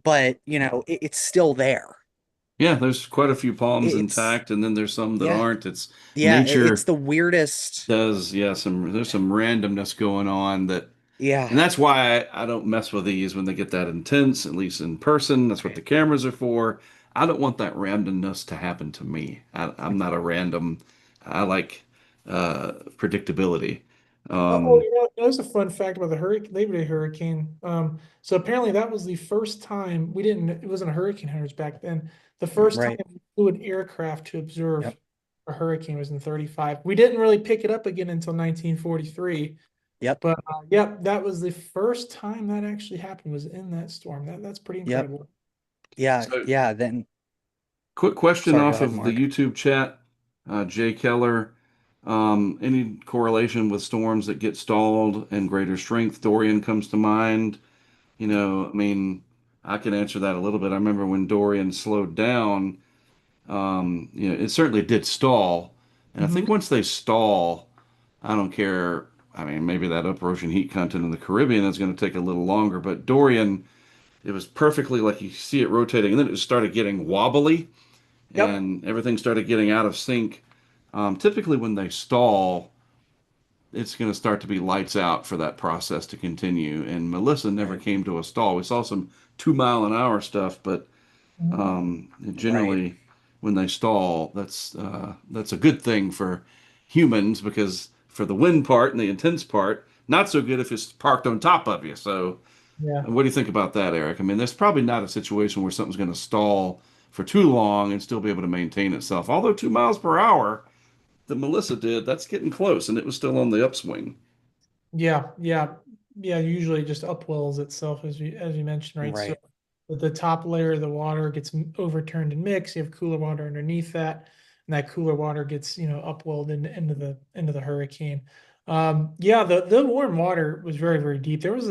But, it's still there. Yeah. There's quite a few palms It's, intact, and then there's some that yeah, aren't. It's yeah, it's nature the weirdest. does, yeah, there's some randomness going on that, Yeah, and that's why I don't mess with these when they get that intense, at least in person. That's what the cameras are for. I don't want that randomness to happen to me. I'm not a random. I like predictability. Oh, Um, there's a fun fact about the hurricane, Labor Day hurricane. So apparently that was the first time we didn't. It wasn't a hurricane hunters back then. The first time right. we flew an aircraft to Yep. observe a hurricane was in 35. We didn't really pick it up again until 1943. Yep. But yep, that was the first time that actually happened was in that storm. That's pretty Yep. incredible. Yeah, so yeah, then quick question sorry, go off ahead, of the Mark. YouTube chat, Jay Keller. Any correlation with storms that get stalled and greater strength? Dorian comes to mind. I mean, I can answer that a little bit. I remember when Dorian slowed down, it certainly did stall. And I think Hmm. once they stall, I don't care. I mean, maybe that upper ocean heat content in the Caribbean is going to take a little longer, but Dorian, it was perfectly like you see it rotating, and then it started getting wobbly Yep. and everything started getting out of sync. Typically, when they stall, it's going to start to be lights out for that process to continue. And Melissa never Right. came to a stall. We saw some 2 mile an hour stuff, but Mhm. Right. generally, when they stall, that's a good thing for humans because for the wind part and the intense part, not so good if it's parked on top of you. So, Yeah. what do you think about that, Eric? I mean, there's probably not a situation where something's going to stall for too long and still be able to maintain itself. Although 2 miles per hour that Melissa did, that's getting close, and it was still on the upswing. Yeah, yeah, yeah. Usually, it just upwells itself, as you mentioned, right? So, Right. the top layer of the water gets overturned and mixed. You have cooler water underneath that, and that cooler water gets upwelled into the hurricane. Yeah, the warm water was very very deep. There was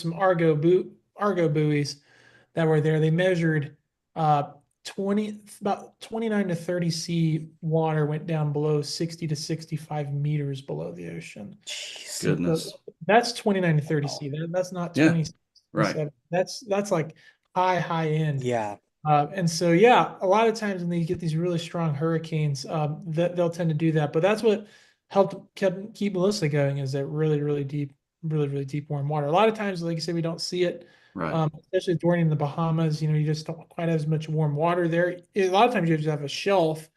some Argo buoys that were there. They measured uh 20 about 29 to 30 sea water went down below 60 to 65 meters below the ocean. Jeez. And so Goodness. that's 29 to 30 Wow. C. That's not Yeah, 20, right. 27. That's like high end. Yeah. And so yeah, a lot of times when they get these really strong hurricanes, that they'll tend to do that. But that's what keep Melissa going is that really deep, really deep warm water. A lot of times, like you said, we don't see it, Right. especially during the Bahamas. You just don't quite have as much warm water there. A lot of times you just have a shelf,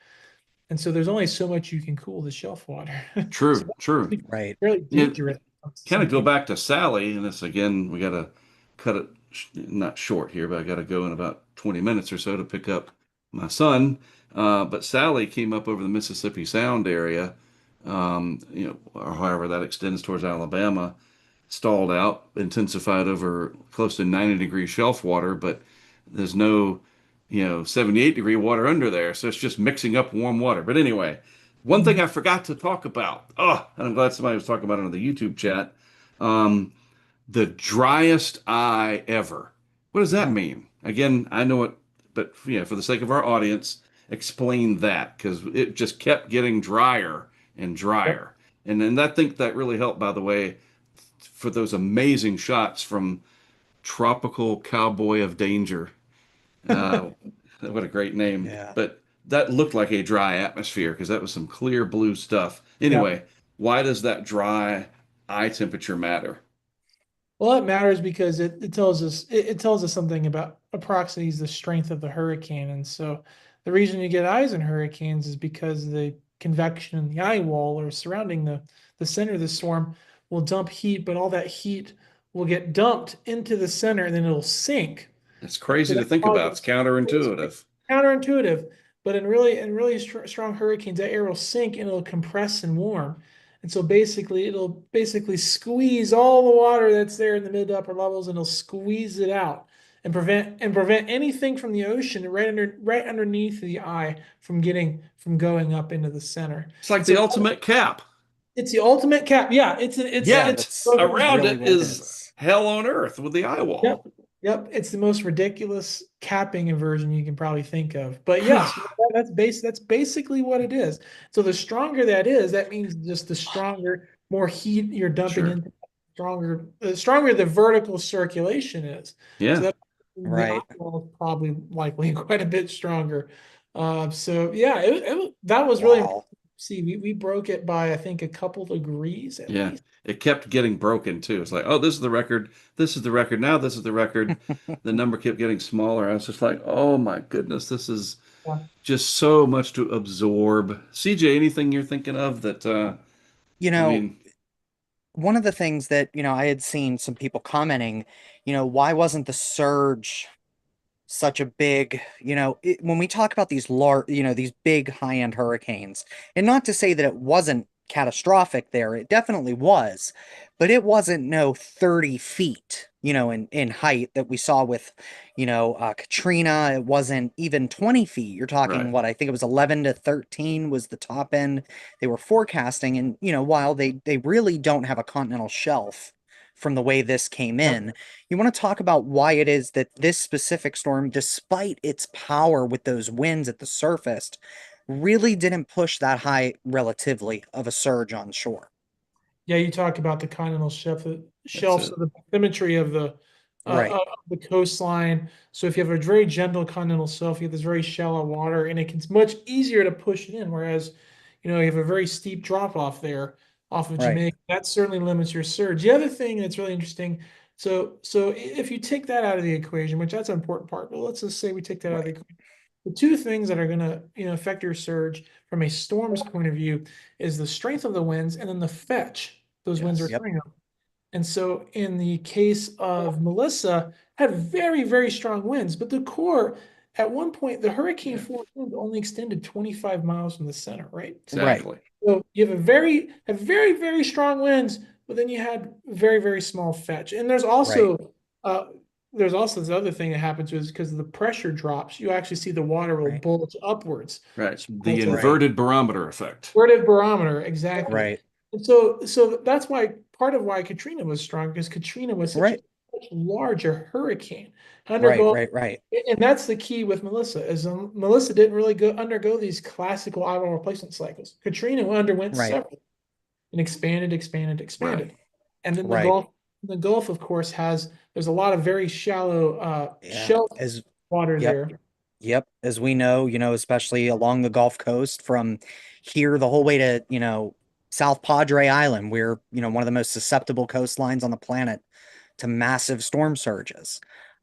and so there's only so much you can cool the shelf water. So True, true. it's Right. really You dangerous to kind some of go people. back to Sally, and this again, we got to cut it not short here, but I got to go in about 20 minutes or so to pick up my son. But Sally came up over the Mississippi Sound area, or however that extends towards Alabama, stalled out, intensified over close to 90-degree shelf water, but there's no, 78-degree water under there. So it's just mixing up warm water. But anyway, one thing Mhm. I forgot to talk about. Oh, and I'm glad somebody was talking about it on the YouTube chat. Um, the driest eye ever. What does that Hmm. mean? Again, I know it, but for the sake of our audience, explain that because it just kept getting drier and Yep. drier. And then I think that really helped, by the way, for those amazing shots from Tropical Cowboy of Danger. Uh, what a great name. Yeah. But that looked like a dry atmosphere because that was some clear blue stuff. Yep. Anyway, why does that dry eye temperature matter? Well, it matters because it tells us something about approximates the strength of the hurricane. And so the reason you get eyes in hurricanes is because the convection in the eye wall or surrounding the center of the storm will dump heat, but all that heat will get dumped into the center and then it'll sink. It's And so crazy to that think about. It's causes counterintuitive. counterintuitive, but in really strong hurricanes, that air will sink and it'll compress and warm. And so basically, it'll basically squeeze all the water that's there in the mid to upper levels, and it'll squeeze it out and prevent anything from the ocean right underneath the eye from going up into the center. It's like And the so ultimate cap. it's the ultimate cap. Yeah, Yeah, Yet that's around really it what it is is. hell on earth with the eye Yep. wall. Yep. It's the most ridiculous capping inversion you can probably think of. But yes, that's basically what it is. So the stronger that is, that means just the stronger, more heat you're dumping Sure. into the stronger the vertical circulation is. So Yeah. that the eye Right. wall is probably likely quite a bit stronger. So yeah, that was really impressive. Wow. See, we broke it by I think a couple degrees at Yeah. least. It kept getting broken too. It's like, oh, this is the record. This is the record. Now this is the record. The number kept getting smaller. I was just like, oh my goodness, this is Yeah. just so much to absorb. CJ, anything you're thinking of that You I know, mean, one of the things that, I had seen some people commenting, why wasn't the surge such a big, when we talk about these large, these big high-end hurricanes, and not to say that it wasn't catastrophic there. It definitely was, but it wasn't no 30 feet, in height that we saw with, Katrina. It wasn't even 20 feet. You're talking Right. what I think it was 11 to 13 was the top end they were forecasting. And, while they really don't have a continental shelf from the way this came Yep. in, you want to talk about why it is that this specific storm, despite its power with those winds at the surface, really didn't push that high relatively of a surge on shore. Yeah, you talk about the continental That's shelf, it. so the symmetry of the Right, of the coastline. So if you have a very gentle continental shelf, you have this very shallow water, and it's much easier to push it in. Whereas, you have a very steep drop off there off of right, Jamaica. That certainly limits your surge. The other thing that's really interesting. So if you take that out of the equation, which that's an important part, but let's just say we take that out of the right. equation. The two things that are going to, affect your surge from a storm's point of view is the strength of the winds and then the fetch those winds are Yes. Yep, coming up. And so in the case of Melissa, had very, very strong winds, but the core, at one point, the hurricane Yeah. force wind only extended 25 miles from the center, right? right, Exactly. So you have very, very strong winds, but then you had very, very small fetch. And right, uh, there's also this other thing that happens is because the pressure drops, you actually see the water will right, bulge upwards. Right. So The it's a right, inverted barometer effect. inverted barometer, exactly. right, And so that's why part of why Katrina was strong, because Katrina was such a right, much larger hurricane. right, Undergo, right, and that's the key with Melissa, is Melissa didn't really undergo these classical eyewall replacement cycles. Katrina underwent right, several and expanded, expanded, Right. expanded. And then right. the Gulf, of course, there's a lot of very shallow Yeah, shelf as water yep, there. yep. As we know, especially along the Gulf Coast from here the whole way to, South Padre Island, we're, one of the most susceptible coastlines on the planet to massive storm surges.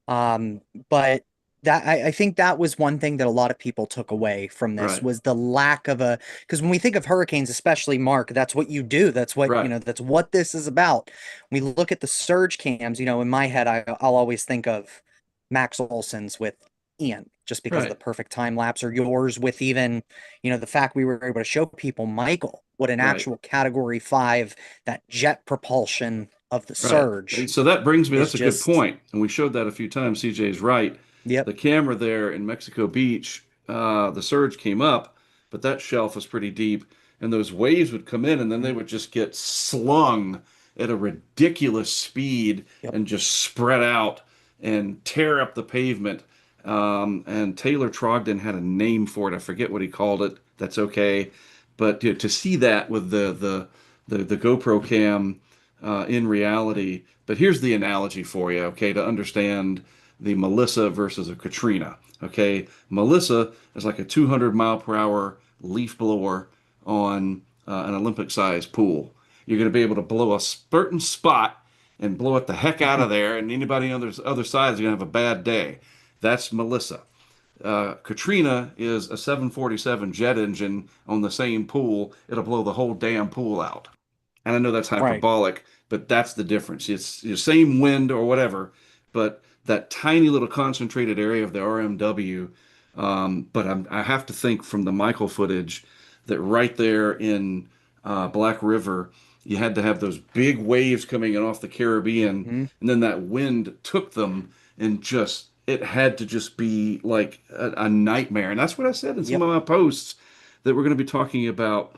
Um, but I think that was one thing that a lot of people took away from this Right. was the lack of because when we think of hurricanes, especially Mark, that's what you do. That's what, Right. that's what this is about. We look at the surge cams, in my head, I'll always think of Max Olson's with Ian, just because of the Right. perfect time lapse, or yours with even, the fact we were able to show people Michael, what an Right. actual category 5, that jet propulsion of the Right. And surge so that brings me, is that's a good just, point. And we showed that a few times. CJ's right. yep, The camera there in Mexico Beach, the surge came up, but that shelf was pretty deep. And those waves would come in and then they mhm, would just get slung at a ridiculous speed yep, and just spread out and tear up the pavement. And Taylor Trogdon had a name for it. I forget what he called it. That's okay. But to see that with the GoPro cam in reality. But here's the analogy for you, okay, to understand the Melissa versus a Katrina. Okay, Melissa is like a 200 mile per hour leaf blower on an Olympic sized pool. You're going to be able to blow a certain spot and blow it the heck out of there, and anybody on the other side is going to have a bad day. That's Melissa. Katrina is a 747 jet engine on the same pool. It'll blow the whole damn pool out. And I know that's right, hyperbolic, but that's the difference. It's the same wind or whatever, but that tiny little concentrated area of the RMW. But I have to think from the Michael footage that right there in Black River, you had to have those big waves coming in off the Caribbean, hmm, and then that wind took them and just it had to just be like a nightmare. And that's what I said in some yep, of my posts that we're going to be talking about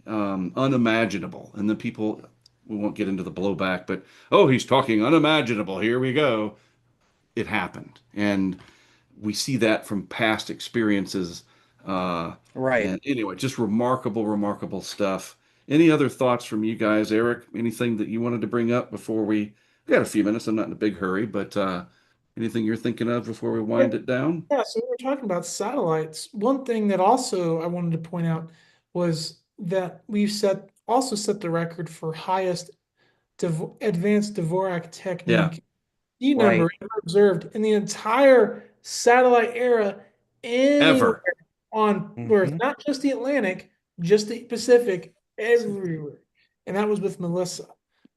unimaginable. And then people, we won't get into the blowback, but oh, he's talking unimaginable. Here we go. It happened. And we see that from past experiences. right. And anyway, just remarkable, remarkable stuff. Any other thoughts from you guys, Eric? Anything that you wanted to bring up before we got a few minutes. I'm not in a big hurry, but anything you're thinking of before we Yeah, wind it down? yeah, so we were talking about satellites. One thing that also I wanted to point out was that we've set the record for highest advanced Dvorak Yeah, technique D Right. number ever observed in the entire satellite era anywhere ever. on where it's Hmm. not just the Atlantic, just the Pacific, everywhere. And that was with Melissa.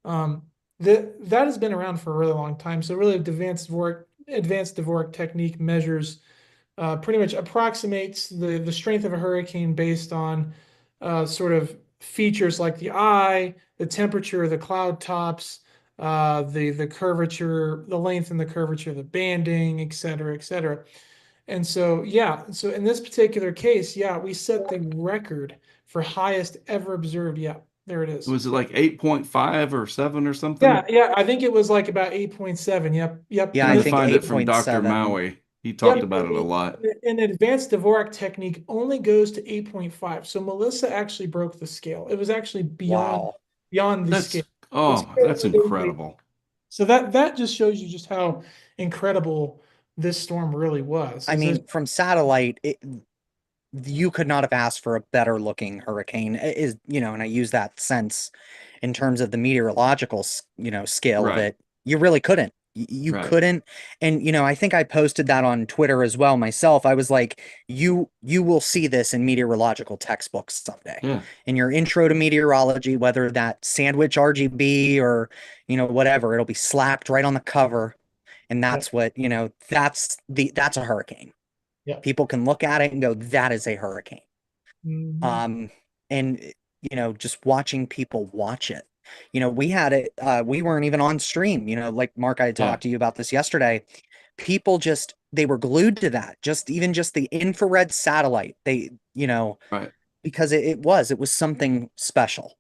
Um, that has been around for a really long time. So really advanced Dvorak technique measures pretty much approximates the strength of a hurricane based on sort of features like the eye, the temperature, the cloud tops, the curvature, the length and the curvature, the banding, et cetera, et cetera. And so, yeah, so in this particular case, yeah, we set the record for highest ever observed. Yeah, there it is. Was it like 8.5 or 7 or something? Yeah, yeah, I think it was like about 8.7. Yep, yep. Yeah, And And I I this, think find it from Dr. 8.7. Maui. He talked yep, about it a lot. an advanced Dvorak technique only goes to 8.5. So Melissa actually broke the scale. It was actually Wow. beyond the scale. That's The scale that's was 8. incredible. So that just shows you just how incredible this storm really was. I mean, from satellite, you could not have asked for a better looking hurricane. And I use that sense in terms of the meteorological, scale of Right. it. You really couldn't. You Right. couldn't. And I think I posted that on Twitter as well myself. I was like, you will see this in meteorological textbooks someday. Yeah. In your intro to meteorology, whether that sandwich RGB or, whatever, it'll be slapped right on the cover. And Yep, that's what, that's a hurricane. yep. People can look at it and go, that is a hurricane. Mhm. Um, and just watching people watch it. We had it, we weren't even on stream, like Mark, I had Yeah. talked to you about this yesterday. People just they were glued to that, just the infrared satellite. Right. Because it was something special.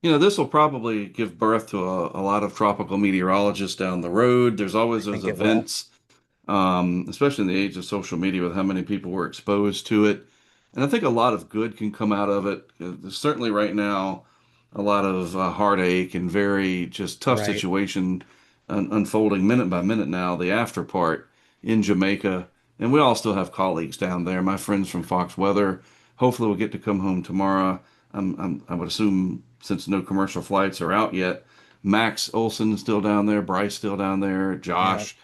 This will probably give birth to a lot of tropical meteorologists down the road. There's I always those think it will. events, especially in the age of social media with how many people were exposed to it. And I think a lot of good can come out of it. There's certainly right now a lot of heartache and very just tough Right. situation unfolding minute by minute now, the after part in Jamaica. And we all still have colleagues down there. My friends from Fox Weather hopefully will get to come home tomorrow. I would assume since no commercial flights are out yet, Max Olson's still down there, Bryce still down there, Yeah. Josh,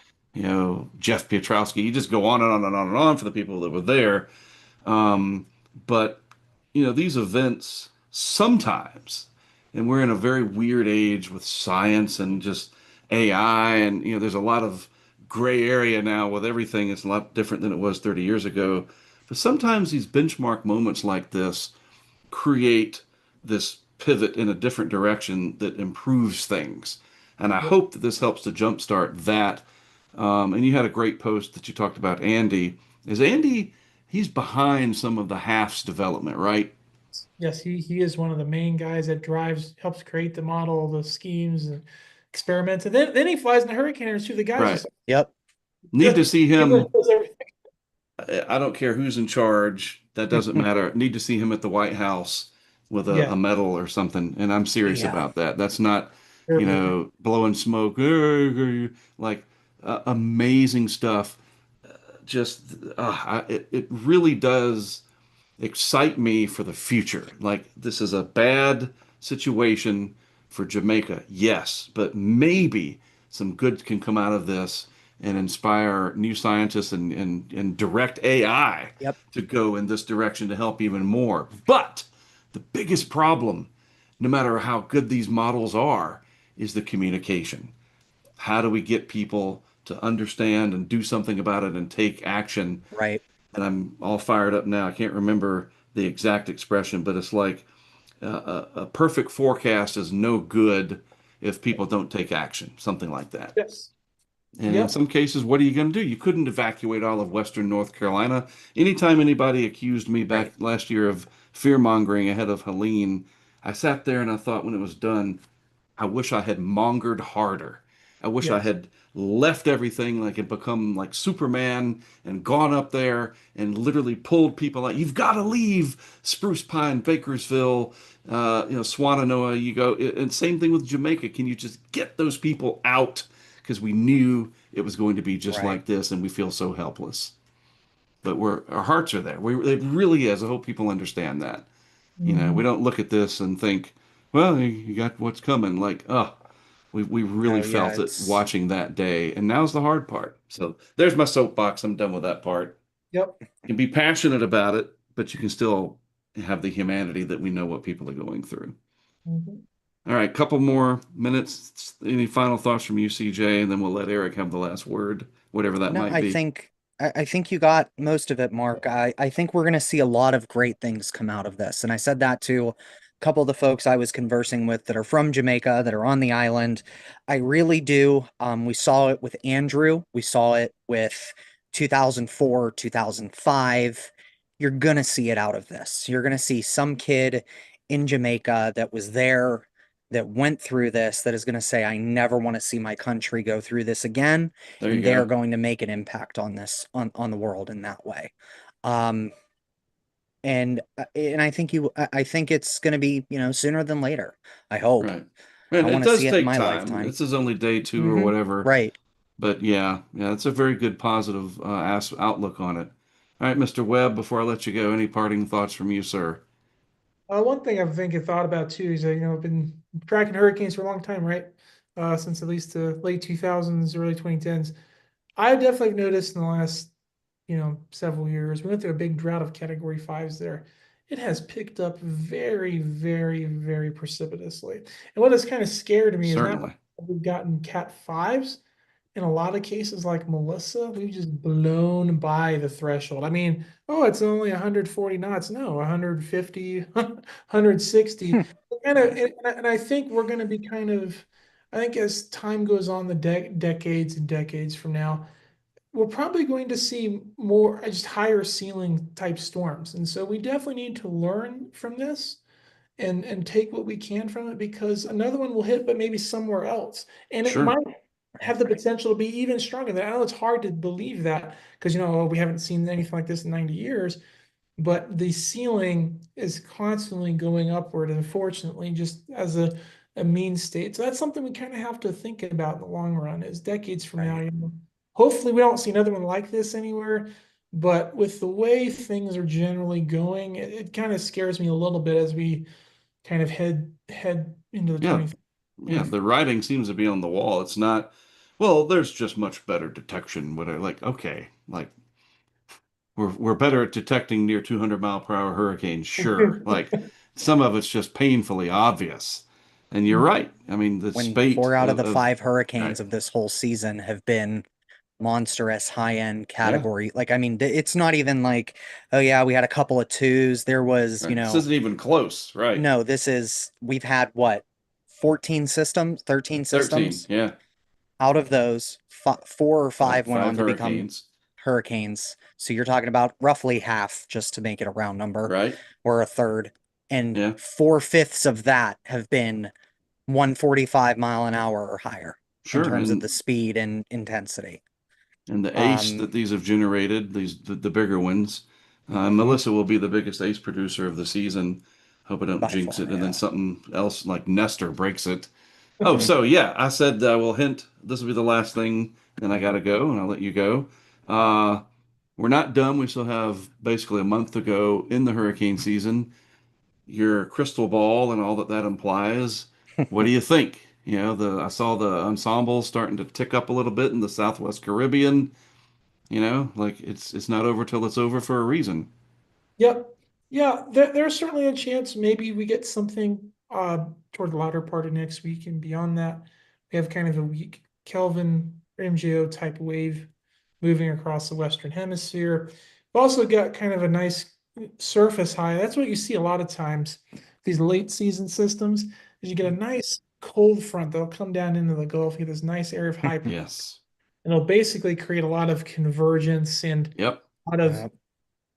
Jeff Pietrowski. You just go on and on and on and on for the people that were there. Um, but these events sometimes, and we're in a very weird age with science and just AI, and there's a lot of gray area now with everything. It's a lot different than it was 30 years ago. But sometimes these benchmark moments like this create this pivot in a different direction that improves things. And I Yep. hope that this helps to jumpstart that. And you had a great post that you talked about Andy. Is Andy, he's behind some of the halves development, right? Yes, he is one of the main guys that helps create the model, the schemes and experiments. And then he flies in the Hurricaners too. The guy's Right. just Yep. Need to see he really him. knows everything. I don't care who's in charge. That doesn't matter. Need to see him at the White House with a Yeah, medal or something. And I'm serious Yeah. about that. That's not, everything. blowing smoke. Like amazing stuff. Just it really does excite me for the future. Like this is a bad situation for Jamaica, yes, but maybe some good can come out of this and inspire new scientists and direct AI Yep. to go in this direction to help even more. But the biggest problem, no matter how good these models are, is the communication. How do we get people to understand and do something about it and take action? Right. And I'm all fired up now. I can't remember the exact expression, but it's like a perfect forecast is no good if people don't take action, something like that. Yes. And in Yep. some cases, what are you going to do? You couldn't evacuate all of Western North Carolina. Anytime anybody accused me Right. back last year of fear mongering ahead of Helene, I sat there and I thought when it was done, I wish I had mongered harder. I wish I Yes. had left everything like and become like Superman and gone up there and literally pulled people out. You've got to leave Spruce Pine, Bakersville, Swannanoa. You go, and same thing with Jamaica. Can you just get those people out? Because we knew it was going to be just Right. like this, and we feel so helpless. But our hearts are there. It really is. I hope people understand that. We Mhm. don't look at this and think, well, you got what's coming. Like, oh, we really No, yeah, felt it it's watching that day. And now's the hard part. So there's my soapbox. I'm done with that part. Yep. You can be passionate about it, but you can still have the humanity that we know what people are going through. Mhm. All right, couple more minutes. Any final thoughts from you, CJ, and then we'll let Eric have the last word, whatever that no, might I be. think I think you got most of it, Mark. I think we're gonna see a lot of great things come out of this. And I said that to couple of the folks I was conversing with that are from Jamaica, that are on the island. I really do. We saw it with Andrew. We saw it with 2004, 2005. You're gonna see it out of this. You're gonna see some kid in Jamaica that was there, that went through this, that is gonna say, I never want to see my country go through this again, There you and they're go. going to make an impact on this, on the world in that way. Um, and I think I think it's going to be, sooner than later. I hope. Right. I And it want to see does it in take my time. lifetime. This is only day two or Hmm. whatever. Right. But yeah, it's a very good positive outlook on it. All right, Mr. Webb, before I let you go, any parting thoughts from you, sir? One thing I've think thought about too is that, I've been tracking hurricanes for a long time, right? Since at least the late 2000s, early 2010s. I definitely noticed in the last, several years, we went through a big drought of category fives there. It has picked up very, very, very precipitously. And what has kind of scared me is now Certainly. we've gotten cat fives. In a lot of cases, like Melissa, we've just blown by the threshold. I mean, oh, it's only 140 knots. No, 150, 160. Kind of, and I think we're going to be I think as time goes on, the decades and decades from now, we're probably going to see more just higher ceiling type storms. And so we definitely need to learn from this and take what we can from it, because another one will hit, but maybe somewhere else. And it might Sure. have the potential to be even stronger. I know it's hard to believe that because, we haven't seen anything like this in 90 years, but the ceiling is constantly going upward, unfortunately, just as a mean state. So that's something we kind of have to think about in the long run, is decades from now, Right. hopefully we don't see another one like this anywhere. But with the way things are generally going, it kind of scares me a little bit as we kind of head into the Yeah. 20th. Yeah. The writing seems to be on the wall. It's not, well, there's just much better detection. Whatever. Like, okay, like we're better at detecting near 200-mile-per-hour hurricanes. Sure. Like some of it's just painfully obvious. And you're right. I mean, the When spate four out of the of five hurricanes right. of this whole season have been monstrous high-end Yeah. category. Like, I mean, it's not even like, oh yeah, we had a couple of twos. There was, Right. This isn't even close. Right. no, we've had what, 14 systems, 13 13. systems. Yeah. Out of those, four or Five five went five on to become hurricanes. hurricanes. So you're talking about roughly half, just to make it a round number, Right. or a third. And Yeah. 4/5 of that have been 145 mile an hour or higher in Sure. terms of the speed and intensity. And the ace Um, that these have generated, the bigger ones. mhm, Melissa will be the biggest ace producer of the season. Hope I don't by jinx it, far, and then yeah. something else like Nestor breaks it. Oh, so yeah, I said we'll hint. This will be the last thing. Then I gotta go, and I'll let you go. Uh, we're not done. We still have basically a month to go in the hurricane season. Your crystal ball and all that that implies. What do you think? I saw the ensemble starting to tick up a little bit in the Southwest Caribbean. Like it's not over till it's over for a reason. Yep. Yeah, there's certainly a chance maybe we get something toward the latter part of next week, and beyond that, we have kind of a weak Kelvin or MJO type wave moving across the Western Hemisphere. We've also got kind of a nice surface high. That's what you see a lot of times, these late season systems, is you get a nice cold front that'll come down into the Gulf, you get this nice area of high, and Yes. it'll basically create a lot of convergence and Yep. a lot of Yep.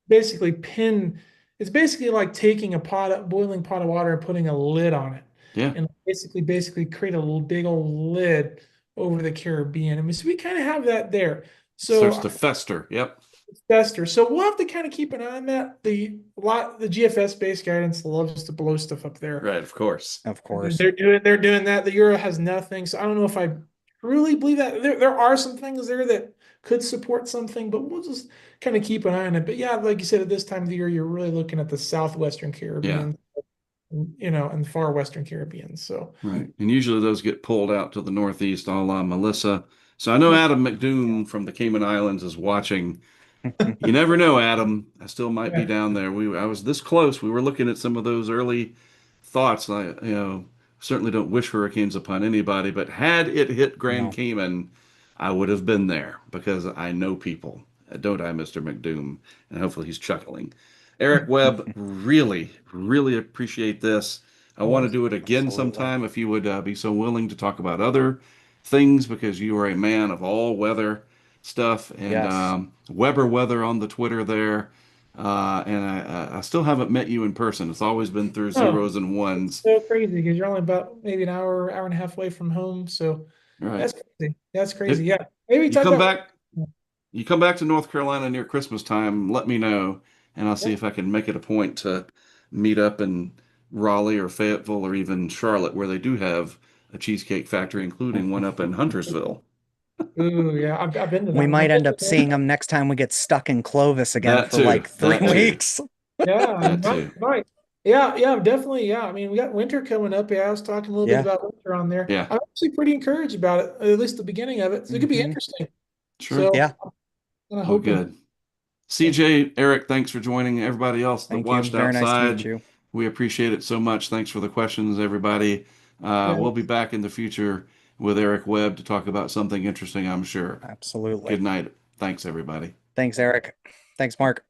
basically pin. It's basically like taking a boiling pot of water and putting a lid on it, Yeah. and basically create a little big old lid over the Caribbean. I mean, so we kind of have that there. It starts So to fester. Yep. fester. So we'll have to kind of keep an eye on that. The GFS based guidance loves to blow stuff up there. Right. Of course. Of And course. they're doing that. The euro has nothing. So I don't know if I truly believe that. There are some things there that could support something, but we'll just kind of keep an eye on it. But yeah, like you said, at this time of the year, you're really looking at the southwestern Yeah. Caribbean, and far western Caribbean. So Right. And usually those get pulled out to the northeast, a la Melissa. So I know Adam Yeah. McDoom from the Cayman Islands is watching. You never know, Adam. I still might be yeah. down there. I was this close. We were looking at some of those early thoughts. Certainly don't wish hurricanes upon anybody, but had it hit Grand No. Cayman, I would have been there because I know people. Don't I, Mr. McDoom? And hopefully he's chuckling. Eric Webb, really, really appreciate this. I want to course. do it again Absolutely. sometime if you would be so willing to talk about other things because you are a man of all weather stuff and Yes. Weber weather on the Twitter there. And I still haven't met you in person. It's always been through Oh, zeros and it's ones. so crazy because you're only about maybe an hour and a half away from home. So Right. that's crazy. That's If crazy. Yeah. Maybe you talk come about. back, you come back to North Carolina near Christmas time, let me know, and I'll see Yeah. if I can make it a point to meet up in Raleigh or Fayetteville or even Charlotte, where they do have a cheesecake factory, including one up in Huntersville. Ooh, yeah. I've been to We that one. might I've been end to up both. seeing them next time we get stuck in Clovis again That for too. like three That too. weeks. Yeah, you That might, too. might. Yeah, yeah, definitely. Yeah. I mean, we got winter coming up. Yeah, I was talking a little bit Yeah. about winter on there. Yeah. I'm actually pretty encouraged about it, at least the beginning of it. So it could be Hmm. interesting. Sure. So Yeah. kind of Well, hoping. good. Yeah. CJ, Eric, thanks for joining. Everybody else that Thank you. watched Very nice to meet outside, you. we appreciate it so much. Thanks for the questions, everybody. Yeah. We'll be back in the future with Eric Webb to talk about something interesting, I'm sure. Absolutely. Good night. Thanks, everybody. Thanks, Eric. Thanks, Mark.